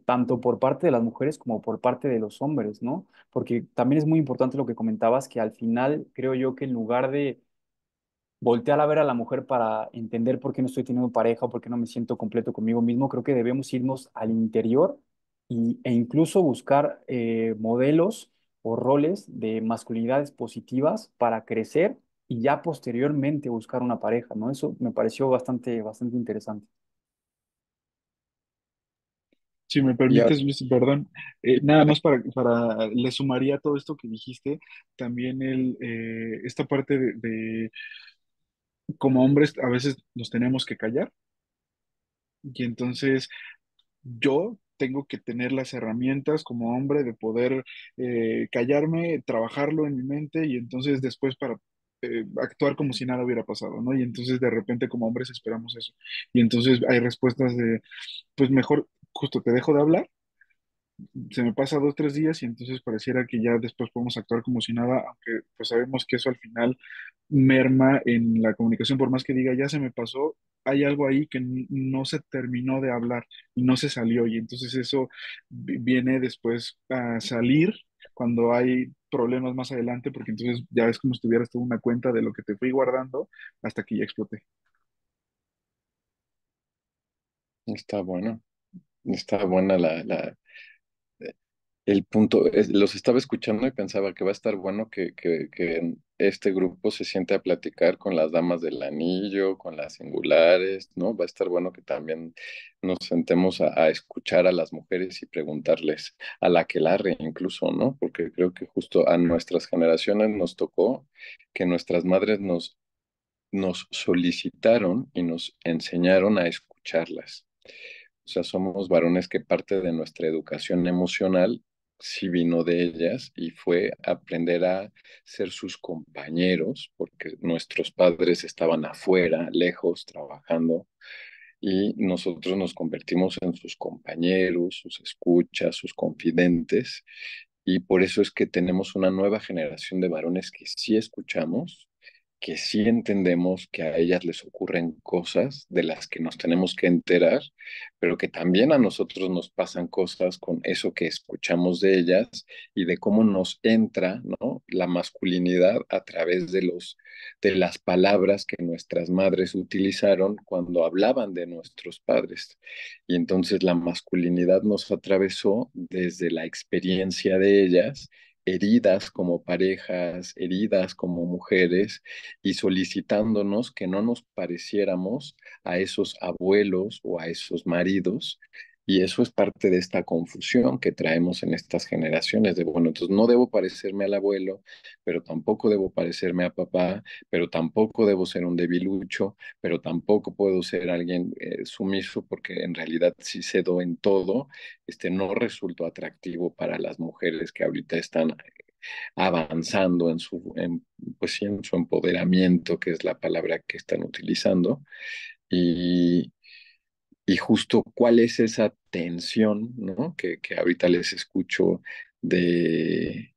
Tanto por parte de las mujeres como por parte de los hombres, ¿no? Porque también es muy importante lo que comentabas, que al final creo yo que en lugar de voltear a ver a la mujer para entender por qué no estoy teniendo pareja o por qué no me siento completo conmigo mismo, creo que debemos irnos al interior e incluso buscar modelos o roles de masculinidades positivas para crecer y ya posteriormente buscar una pareja, ¿no? Eso me pareció bastante interesante. Si me Y ahora, permites, Luis, perdón, nada más le sumaría a todo esto que dijiste, también esta parte como hombres a veces nos tenemos que callar y entonces yo tengo que tener las herramientas como hombre de poder callarme, trabajarlo en mi mente y entonces después para actuar como si nada hubiera pasado, ¿no? Y entonces de repente como hombres esperamos eso. Y entonces hay respuestas de, pues mejor justo te dejo de hablar, se me pasa 2, 3 días y entonces pareciera que ya después podemos actuar como si nada, aunque pues sabemos que eso al final merma en la comunicación, por más que diga ya se me pasó, hay algo ahí que no se terminó de hablar y no se salió y entonces eso viene después a salir cuando hay problemas más adelante, porque entonces ya es como si tuvieras toda una cuenta de lo que te fui guardando hasta que ya exploté. está bueno, está buena el punto. Los estaba escuchando y pensaba que va a estar bueno que este grupo se siente a platicar con las damas del anillo, con las singulares, ¿no? Va a estar bueno que también nos sentemos a escuchar a las mujeres y preguntarles a la que larre incluso, ¿no? Porque creo que justo a nuestras generaciones nos tocó que nuestras madres nos solicitaron y nos enseñaron a escucharlas. O sea, somos varones que parte de nuestra educación emocional sí vino de ellas y fue aprender a ser sus compañeros, porque nuestros padres estaban afuera, lejos, trabajando, y nosotros nos convertimos en sus compañeros, sus escuchas, sus confidentes, y por eso es que tenemos una nueva generación de varones que sí escuchamos, que sí entendemos que a ellas les ocurren cosas de las que nos tenemos que enterar, pero que también a nosotros nos pasan cosas con eso que escuchamos de ellas y de cómo nos entra, ¿no? La masculinidad a través de las palabras que nuestras madres utilizaron cuando hablaban de nuestros padres. Y entonces la masculinidad nos atravesó desde la experiencia de ellas, heridas como parejas, heridas como mujeres, y solicitándonos que no nos pareciéramos a esos abuelos o a esos maridos. Y eso es parte de esta confusión que traemos en estas generaciones de, bueno, entonces no debo parecerme al abuelo, pero tampoco debo parecerme a papá, pero tampoco debo ser un debilucho, pero tampoco puedo ser alguien sumiso porque en realidad si cedo en todo, no resulto atractivo para las mujeres que ahorita están avanzando pues sí, en su empoderamiento, que es la palabra que están utilizando, y, y justo cuál es esa tensión, ¿no? Que ahorita les escucho de,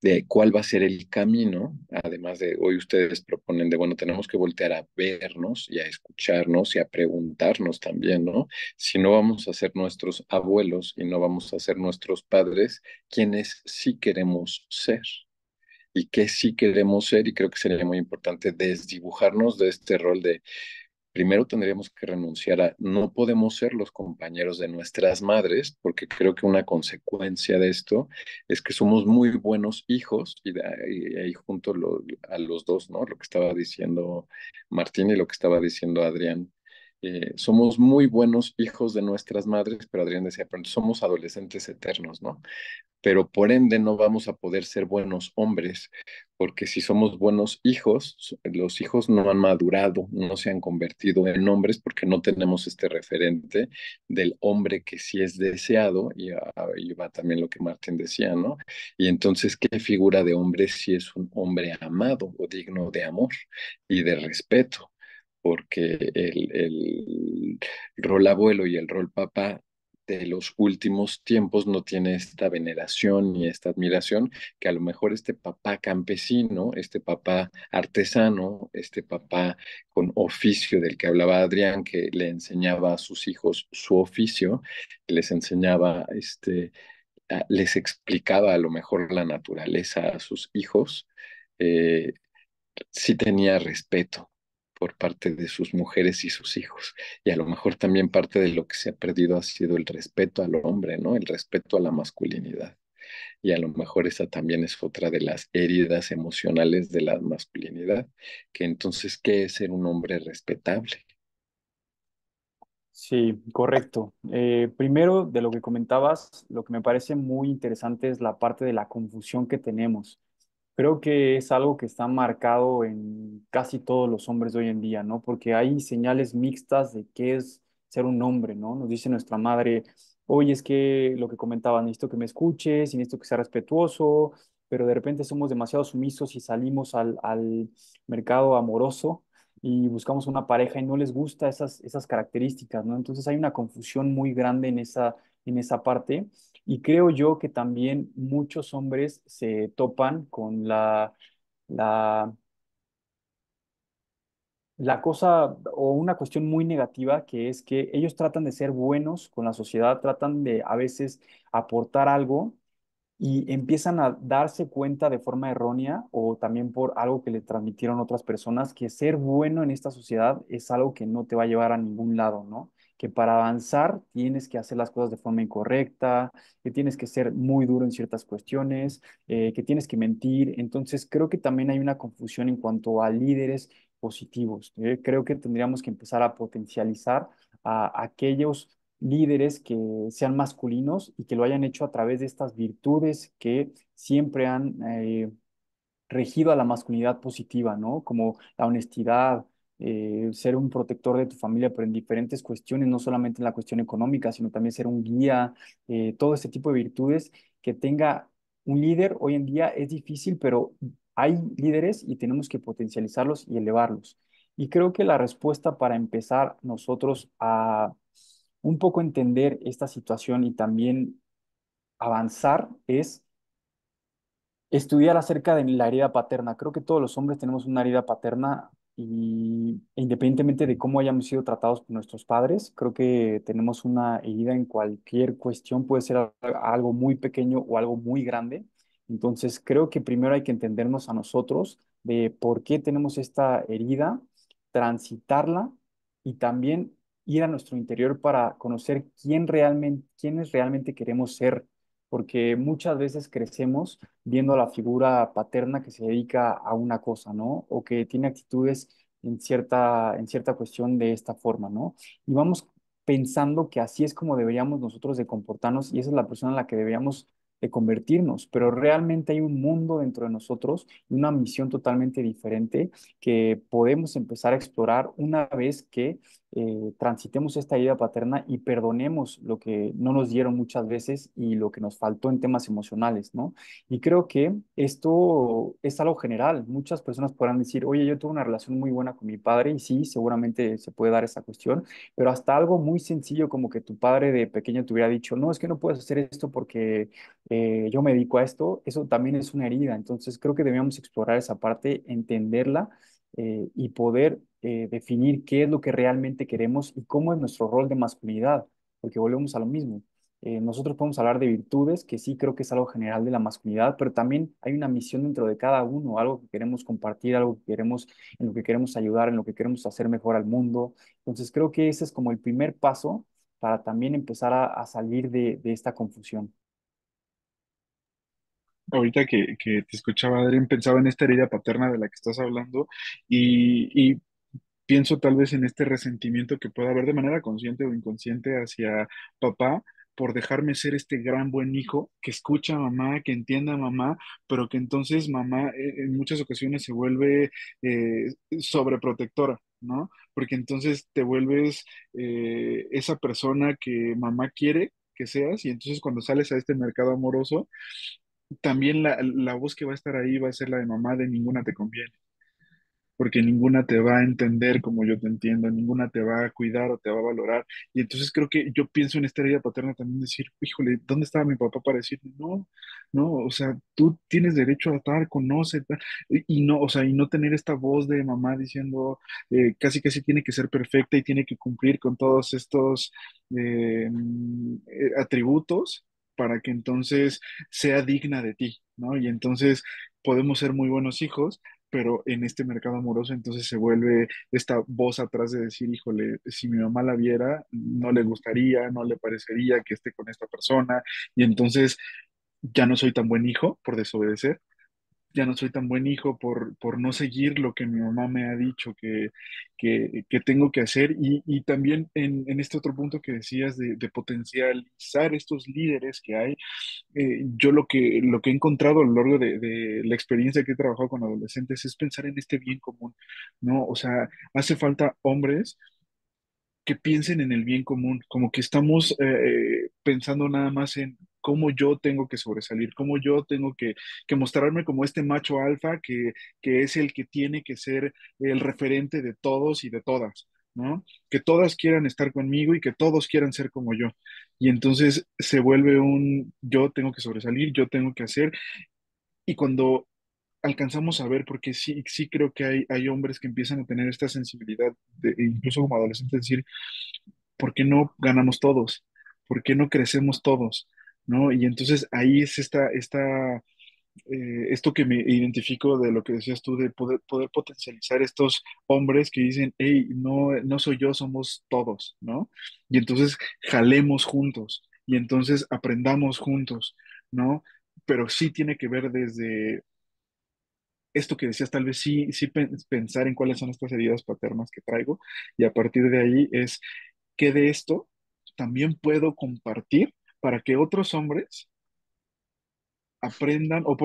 de cuál va a ser el camino, además de hoy ustedes proponen de, bueno, tenemos que voltear a vernos y a escucharnos y a preguntarnos también, ¿no? Si no vamos a ser nuestros abuelos y no vamos a ser nuestros padres, ¿quiénes sí queremos ser? Y qué sí queremos ser, y creo que sería muy importante desdibujarnos de este rol de primero tendríamos que renunciar a, no podemos ser los compañeros de nuestras madres, porque creo que una consecuencia de esto es que somos muy buenos hijos, y ahí junto a los dos, ¿no? Lo que estaba diciendo Martín y lo que estaba diciendo Adrián. Somos muy buenos hijos de nuestras madres, pero Adrián decía, pero somos adolescentes eternos, ¿no? Pero por ende no vamos a poder ser buenos hombres, porque si somos buenos hijos, los hijos no han madurado, no se han convertido en hombres porque no tenemos este referente del hombre que sí es deseado, y va también lo que Martín decía, ¿no? Y entonces, ¿qué figura de hombre si es un hombre amado o digno de amor y de respeto? Porque el rol abuelo y el rol papá de los últimos tiempos no tiene esta veneración ni esta admiración que a lo mejor este papá campesino, este papá artesano, este papá con oficio del que hablaba Adrián, que le enseñaba a sus hijos su oficio, les enseñaba, les explicaba a lo mejor la naturaleza a sus hijos, eh, sí tenía respeto por parte de sus mujeres y sus hijos. Y a lo mejor también parte de lo que se ha perdido ha sido el respeto al hombre, ¿no? El respeto a la masculinidad. Y a lo mejor esa también es otra de las heridas emocionales de la masculinidad, que entonces, ¿qué es ser un hombre respetable? Sí, correcto. Primero, de lo que comentabas, lo que me parece muy interesante es la parte de la confusión que tenemos. Creo que es algo que está marcado en casi todos los hombres de hoy en día, ¿no? Porque hay señales mixtas de qué es ser un hombre, ¿no? Nos dice nuestra madre, oye, es que lo que comentaba, necesito que me escuches y necesito que sea respetuoso, pero de repente somos demasiado sumisos y salimos al mercado amoroso y buscamos una pareja y no les gusta esas características, ¿no? Entonces hay una confusión muy grande en esa parte. Y creo yo que también muchos hombres se topan con la, la cosa o una cuestión muy negativa que es que ellos tratan de ser buenos con la sociedad, tratan de a veces aportar algo y empiezan a darse cuenta de forma errónea o también por algo que le transmitieron otras personas, que ser bueno en esta sociedad es algo que no te va a llevar a ningún lado, ¿no? Que para avanzar tienes que hacer las cosas de forma incorrecta, que tienes que ser muy duro en ciertas cuestiones, que tienes que mentir. Entonces, creo que también hay una confusión en cuanto a líderes positivos. Creo que tendríamos que empezar a potencializar a aquellos líderes que sean masculinos y que lo hayan hecho a través de estas virtudes que siempre han regido a la masculinidad positiva, ¿no? Como la honestidad, ser un protector de tu familia, pero en diferentes cuestiones, no solamente en la cuestión económica, sino también ser un guía, todo este tipo de virtudes que tenga un líder hoy en día es difícil, pero hay líderes y tenemos que potencializarlos y elevarlos. Y creo que la respuesta para empezar nosotros a un poco entender esta situación y también avanzar es estudiar acerca de la herida paterna. Creo que todos los hombres tenemos una herida paterna e independientemente de cómo hayamos sido tratados por nuestros padres, creo que tenemos una herida en cualquier cuestión, puede ser algo muy pequeño o algo muy grande. Entonces, creo que primero hay que entendernos a nosotros de por qué tenemos esta herida, transitarla y también ir a nuestro interior para conocer quiénes realmente queremos ser, porque muchas veces crecemos viendo a la figura paterna que se dedica a una cosa, ¿no? O que tiene actitudes en cierta cuestión de esta forma, ¿no? Y vamos pensando que así es como deberíamos nosotros de comportarnos y esa es la persona en la que deberíamos de convertirnos, pero realmente hay un mundo dentro de nosotros y una misión totalmente diferente que podemos empezar a explorar una vez que transitemos esta vida paterna y perdonemos lo que no nos dieron muchas veces y lo que nos faltó en temas emocionales, ¿no? Y creo que esto es algo general. Muchas personas podrán decir, oye, yo tuve una relación muy buena con mi padre y sí, seguramente se puede dar esa cuestión, pero hasta algo muy sencillo como que tu padre de pequeño te hubiera dicho, no, es que no puedes hacer esto porque yo me dedico a esto, eso también es una herida. Entonces creo que debíamos explorar esa parte, entenderla y poder definir qué es lo que realmente queremos y cómo es nuestro rol de masculinidad, porque volvemos a lo mismo. Nosotros podemos hablar de virtudes, que sí creo que es algo general de la masculinidad, pero también hay una misión dentro de cada uno, algo que queremos compartir, algo que queremos, en lo que queremos ayudar, en lo que queremos hacer mejor al mundo. Entonces creo que ese es como el primer paso para también empezar a salir de esta confusión. Ahorita que te escuchaba, Adrián, pensaba en esta herida paterna de la que estás hablando y pienso tal vez en este resentimiento que pueda haber de manera consciente o inconsciente hacia papá por dejarme ser este gran buen hijo que escucha a mamá, que entienda a mamá, pero que entonces mamá en muchas ocasiones se vuelve sobreprotectora, ¿no? Porque entonces te vuelves esa persona que mamá quiere que seas y entonces cuando sales a este mercado amoroso, también la voz que va a estar ahí va a ser la de mamá de ninguna te conviene porque ninguna te va a entender como yo te entiendo, ninguna te va a cuidar o te va a valorar. Y entonces creo que yo pienso en esta herida paterna también decir, híjole, ¿dónde estaba mi papá para decirme, no, no, o sea, tú tienes derecho a estar, conoce, y no, o sea, y no tener esta voz de mamá diciendo, casi casi tiene que ser perfecta y tiene que cumplir con todos estos atributos para que entonces sea digna de ti, ¿no? Y entonces podemos ser muy buenos hijos, pero en este mercado amoroso entonces se vuelve esta voz atrás de decir, híjole, si mi mamá la viera, no le gustaría, no le parecería que esté con esta persona, y entonces ya no soy tan buen hijo por desobedecer, ya no soy tan buen hijo por no seguir lo que mi mamá me ha dicho que tengo que hacer, y también en este otro punto que decías de potencializar estos líderes que hay yo lo que he encontrado a lo largo de la experiencia que he trabajado con adolescentes es pensar en este bien común, ¿no? O sea, hace falta hombres que piensen en el bien común, como que estamos pensando nada más en cómo yo tengo que sobresalir, cómo yo tengo que mostrarme como este macho alfa que es el que tiene que ser el referente de todos y de todas, ¿no? Que todas quieran estar conmigo y que todos quieran ser como yo. Y entonces se vuelve un yo tengo que sobresalir, yo tengo que hacer, y cuando alcanzamos a ver, porque sí, sí creo que hay hombres que empiezan a tener esta sensibilidad, incluso como adolescentes, decir, ¿por qué no ganamos todos? ¿Por qué no crecemos todos? ¿No? Y entonces ahí es esto que me identifico de lo que decías tú, de poder potencializar estos hombres que dicen, hey, no, no soy yo, somos todos, ¿no? Y entonces jalemos juntos y entonces aprendamos juntos, ¿no? Pero sí tiene que ver desde esto que decías, tal vez sí, sí pensar en cuáles son estas heridas paternas que traigo y a partir de ahí es que de esto también puedo compartir para que otros hombres aprendan, o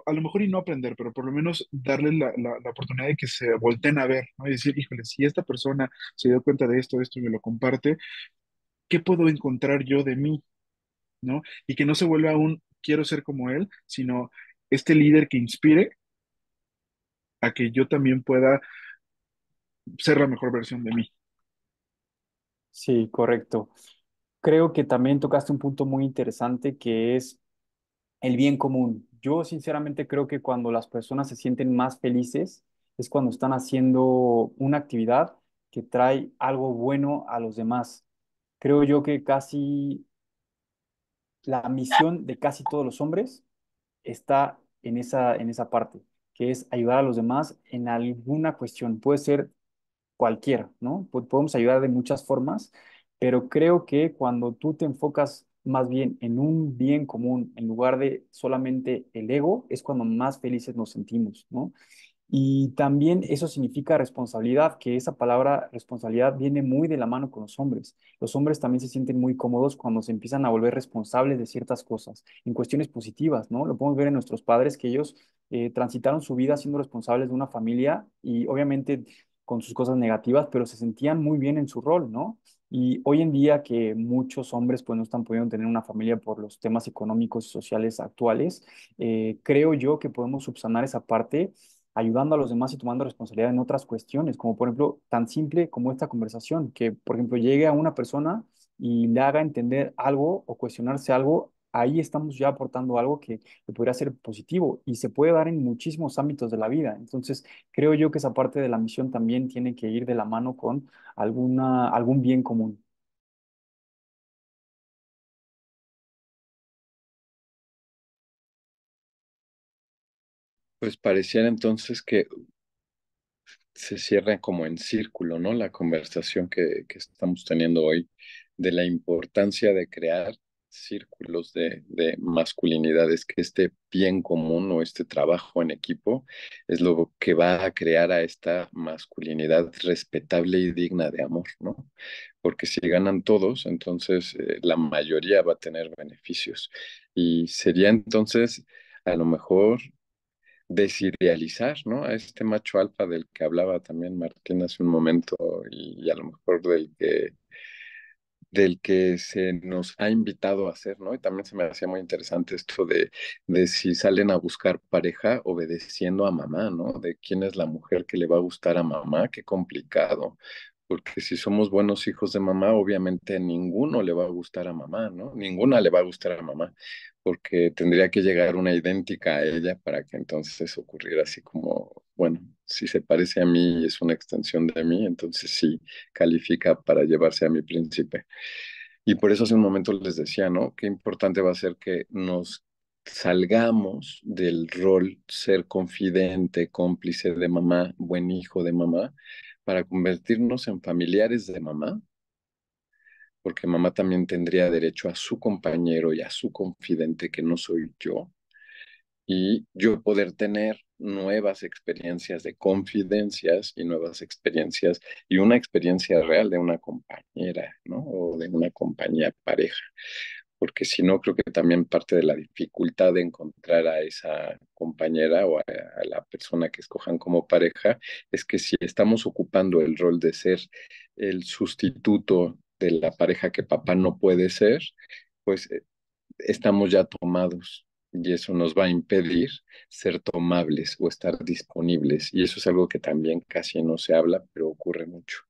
a lo mejor y no aprender, pero por lo menos darles la oportunidad de que se volteen a ver, ¿no? Y decir, híjole, si esta persona se dio cuenta de esto y me lo comparte, ¿qué puedo encontrar yo de mí, ¿no? Y que no se vuelva un quiero ser como él, sino este líder que inspire a que yo también pueda ser la mejor versión de mí. Sí, correcto. Creo que también tocaste un punto muy interesante que es el bien común. Yo sinceramente creo que cuando las personas se sienten más felices es cuando están haciendo una actividad que trae algo bueno a los demás. Creo yo que casi la misión de casi todos los hombres está en esa parte, que es ayudar a los demás en alguna cuestión. Puede ser cualquiera, ¿no? Podemos ayudar de muchas formas, pero creo que cuando tú te enfocas más bien en un bien común en lugar de solamente el ego, es cuando más felices nos sentimos, ¿no? Y también eso significa responsabilidad, que esa palabra responsabilidad viene muy de la mano con los hombres. Los hombres también se sienten muy cómodos cuando se empiezan a volver responsables de ciertas cosas, en cuestiones positivas, ¿no? Lo podemos ver en nuestros padres, que ellos transitaron su vida siendo responsables de una familia y obviamente con sus cosas negativas, pero se sentían muy bien en su rol, ¿no? Y hoy en día que muchos hombres pues no están pudiendo tener una familia por los temas económicos y sociales actuales, creo yo que podemos subsanar esa parte ayudando a los demás y tomando responsabilidad en otras cuestiones, como por ejemplo tan simple como esta conversación, que por ejemplo llegue a una persona y le haga entender algo o cuestionarse algo, ahí estamos ya aportando algo que podría ser positivo y se puede dar en muchísimos ámbitos de la vida. Entonces, creo yo que esa parte de la misión también tiene que ir de la mano con algún bien común. Pues pareciera entonces que se cierra como en círculo, ¿no? La conversación que estamos teniendo hoy de la importancia de crear círculos de masculinidades, que este bien común o este trabajo en equipo es lo que va a crear a esta masculinidad respetable y digna de amor, ¿no? Porque si ganan todos, entonces la mayoría va a tener beneficios. Y sería entonces a lo mejor desidealizar, ¿no? A este macho alfa del que hablaba también Martín hace un momento y a lo mejor del que se nos ha invitado a hacer, ¿no? Y también se me hacía muy interesante esto de si salen a buscar pareja obedeciendo a mamá, ¿no? De quién es la mujer que le va a gustar a mamá, qué complicado. Porque si somos buenos hijos de mamá, obviamente ninguno le va a gustar a mamá, ¿no? Ninguna le va a gustar a mamá, porque tendría que llegar una idéntica a ella para que entonces ocurriera así como, bueno, si se parece a mí y es una extensión de mí, entonces sí califica para llevarse a mi príncipe. Y por eso hace un momento les decía, ¿no? Qué importante va a ser que nos salgamos del rol ser confidente, cómplice de mamá, buen hijo de mamá, para convertirnos en familiares de mamá, porque mamá también tendría derecho a su compañero y a su confidente, que no soy yo, y yo poder tener nuevas experiencias de confidencias y nuevas experiencias y una experiencia real de una compañera, ¿no? O de una compañía pareja, porque si no, creo que también parte de la dificultad de encontrar a esa compañera o a la persona que escojan como pareja es que si estamos ocupando el rol de ser el sustituto de la pareja que papá no puede ser, pues estamos ya tomados y eso nos va a impedir ser tomables o estar disponibles. Y eso es algo que también casi no se habla, pero ocurre mucho.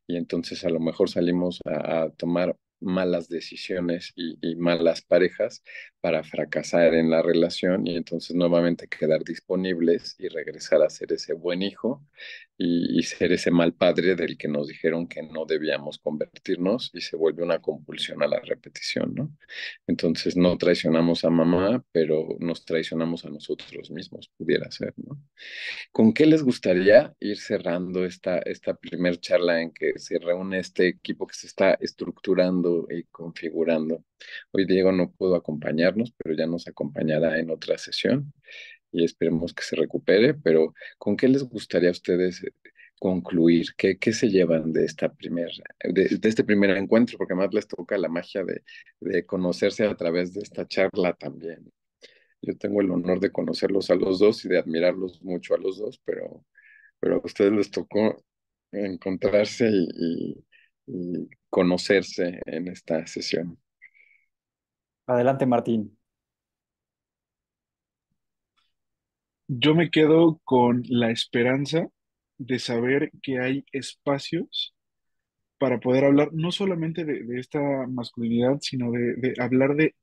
Y entonces a lo mejor salimos a tomar malas decisiones y malas parejas para fracasar en la relación y entonces nuevamente quedar disponibles y regresar a ser ese buen hijo y ser ese mal padre del que nos dijeron que no debíamos convertirnos y se vuelve una compulsión a la repetición, ¿no? Entonces no traicionamos a mamá, pero nos traicionamos a nosotros mismos, pudiera ser, ¿no? ¿Con qué les gustaría ir cerrando esta primer charla en que se reúne este equipo que se está estructurando y configurando? Hoy Diego no pudo acompañarnos, pero ya nos acompañará en otra sesión y esperemos que se recupere, pero ¿con qué les gustaría a ustedes concluir? ¿Qué se llevan de este primer encuentro? Porque además les toca la magia de conocerse a través de esta charla también. Yo tengo el honor de conocerlos a los dos y de admirarlos mucho a los dos, pero a ustedes les tocó encontrarse y conocerse en esta sesión. Adelante, Martín. Yo me quedo con la esperanza de saber que hay espacios para poder hablar no solamente de esta masculinidad, sino de hablar de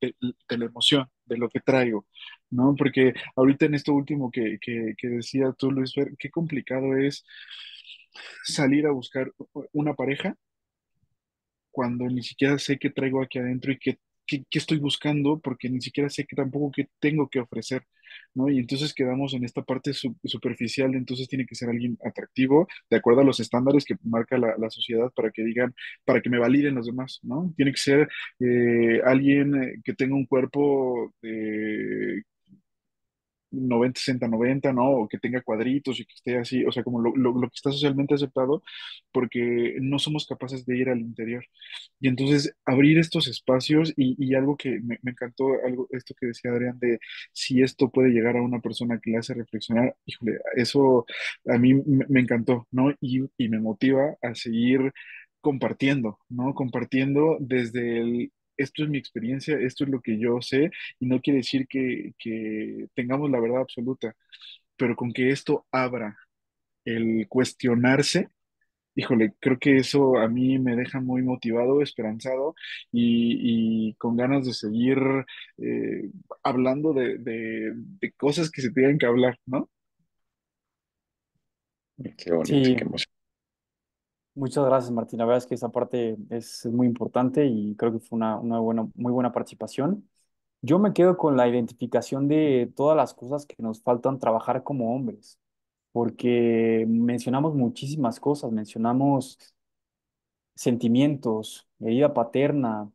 la emoción, de lo que traigo, ¿no? Porque ahorita en esto último que decía tú, Luis Fer, qué complicado es salir a buscar una pareja cuando ni siquiera sé qué traigo aquí adentro y qué estoy buscando, porque ni siquiera sé que tampoco qué tengo que ofrecer, ¿no? Y entonces quedamos en esta parte superficial, entonces tiene que ser alguien atractivo, de acuerdo a los estándares que marca la sociedad para que digan, para que me validen los demás, ¿no? Tiene que ser alguien que tenga un cuerpo 90, 60, 90, ¿no? O que tenga cuadritos y que esté así, o sea, como lo que está socialmente aceptado, porque no somos capaces de ir al interior. Y entonces abrir estos espacios y algo que me encantó, algo, esto que decía Adrián, de si esto puede llegar a una persona que le hace reflexionar, híjole, eso a mí me encantó, ¿no? Y me motiva a seguir compartiendo, ¿no? Compartiendo desde el, esto es mi experiencia, esto es lo que yo sé, y no quiere decir que tengamos la verdad absoluta, pero con que esto abra el cuestionarse. Híjole, creo que eso a mí me deja muy motivado, esperanzado y con ganas de seguir eh, hablando de cosas que se tengan que hablar, ¿no? Qué bonito, Sí, qué emoción. muchas gracias, Martín. La verdad es que esa parte es muy importante y creo que fue una buena, muy buena participación. Yo me quedo con la identificación de todas las cosas que nos faltan trabajar como hombres, porque mencionamos muchísimas cosas, mencionamos sentimientos, herida paterna,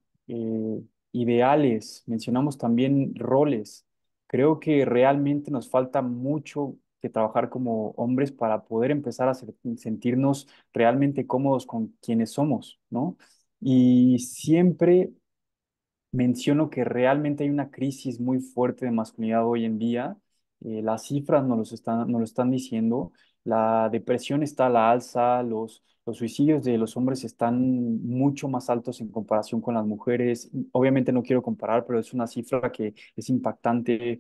ideales, mencionamos también roles. Creo que realmente nos falta mucho que trabajar como hombres para poder empezar a sentirnos realmente cómodos con quienes somos, ¿no? Y siempre menciono que realmente hay una crisis muy fuerte de masculinidad hoy en día. Las cifras nos lo están diciendo. La depresión está a la alza, los suicidios de los hombres están mucho más altos en comparación con las mujeres. Obviamente no quiero comparar, pero es una cifra que es impactante.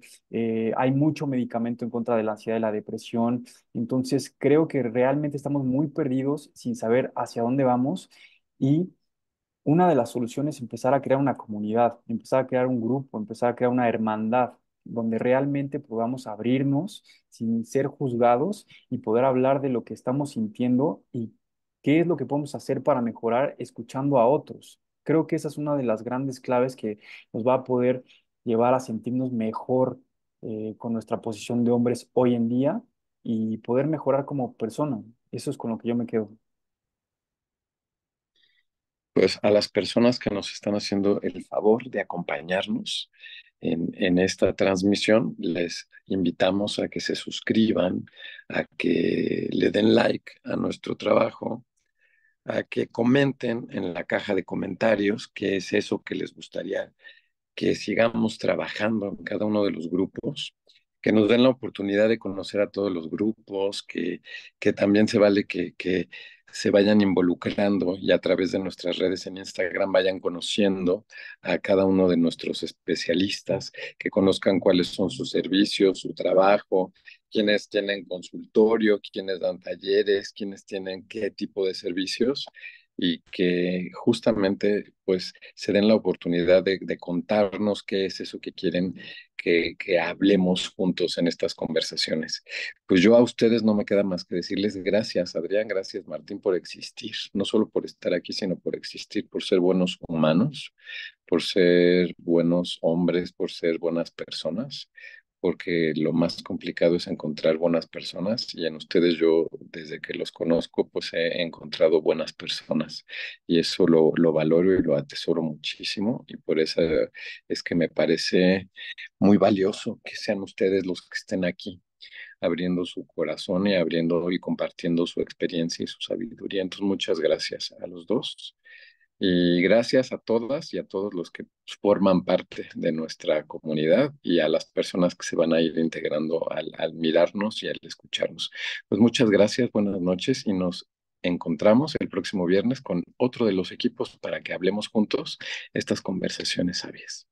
Hay mucho medicamento en contra de la ansiedad y la depresión. Entonces creo que realmente estamos muy perdidos sin saber hacia dónde vamos. Y una de las soluciones es empezar a crear una comunidad, empezar a crear un grupo, empezar a crear una hermandad, donde realmente podamos abrirnos sin ser juzgados y poder hablar de lo que estamos sintiendo y qué es lo que podemos hacer para mejorar escuchando a otros. Creo que esa es una de las grandes claves que nos va a poder llevar a sentirnos mejor con nuestra posición de hombres hoy en día y poder mejorar como persona. Eso es con lo que yo me quedo. Pues a las personas que nos están haciendo el favor de acompañarnos en esta transmisión, les invitamos a que se suscriban, a que le den like a nuestro trabajo, a que comenten en la caja de comentarios qué es eso que les gustaría que sigamos trabajando en cada uno de los grupos, que nos den la oportunidad de conocer a todos los grupos, que también se vale que se vayan involucrando y a través de nuestras redes en Instagram vayan conociendo a cada uno de nuestros especialistas, que conozcan cuáles son sus servicios, su trabajo, quiénes tienen consultorio, quiénes dan talleres, quiénes tienen qué tipo de servicios y que justamente pues se den la oportunidad de contarnos qué es eso que quieren que hablemos juntos en estas conversaciones. Pues yo a ustedes no me queda más que decirles gracias, Adrián, gracias, Martín, por existir, no solo por estar aquí, sino por existir, por ser buenos humanos, por ser buenos hombres, por ser buenas personas, porque lo más complicado es encontrar buenas personas y en ustedes yo, desde que los conozco, pues he encontrado buenas personas y eso lo valoro y lo atesoro muchísimo y por eso es que me parece muy valioso que sean ustedes los que estén aquí abriendo su corazón y abriendo y compartiendo su experiencia y su sabiduría. Entonces, muchas gracias a los dos. Y gracias a todas y a todos los que forman parte de nuestra comunidad y a las personas que se van a ir integrando al mirarnos y al escucharnos. Pues muchas gracias, buenas noches y nos encontramos el próximo viernes con otro de los equipos para que hablemos juntos estas conversaciones sabias.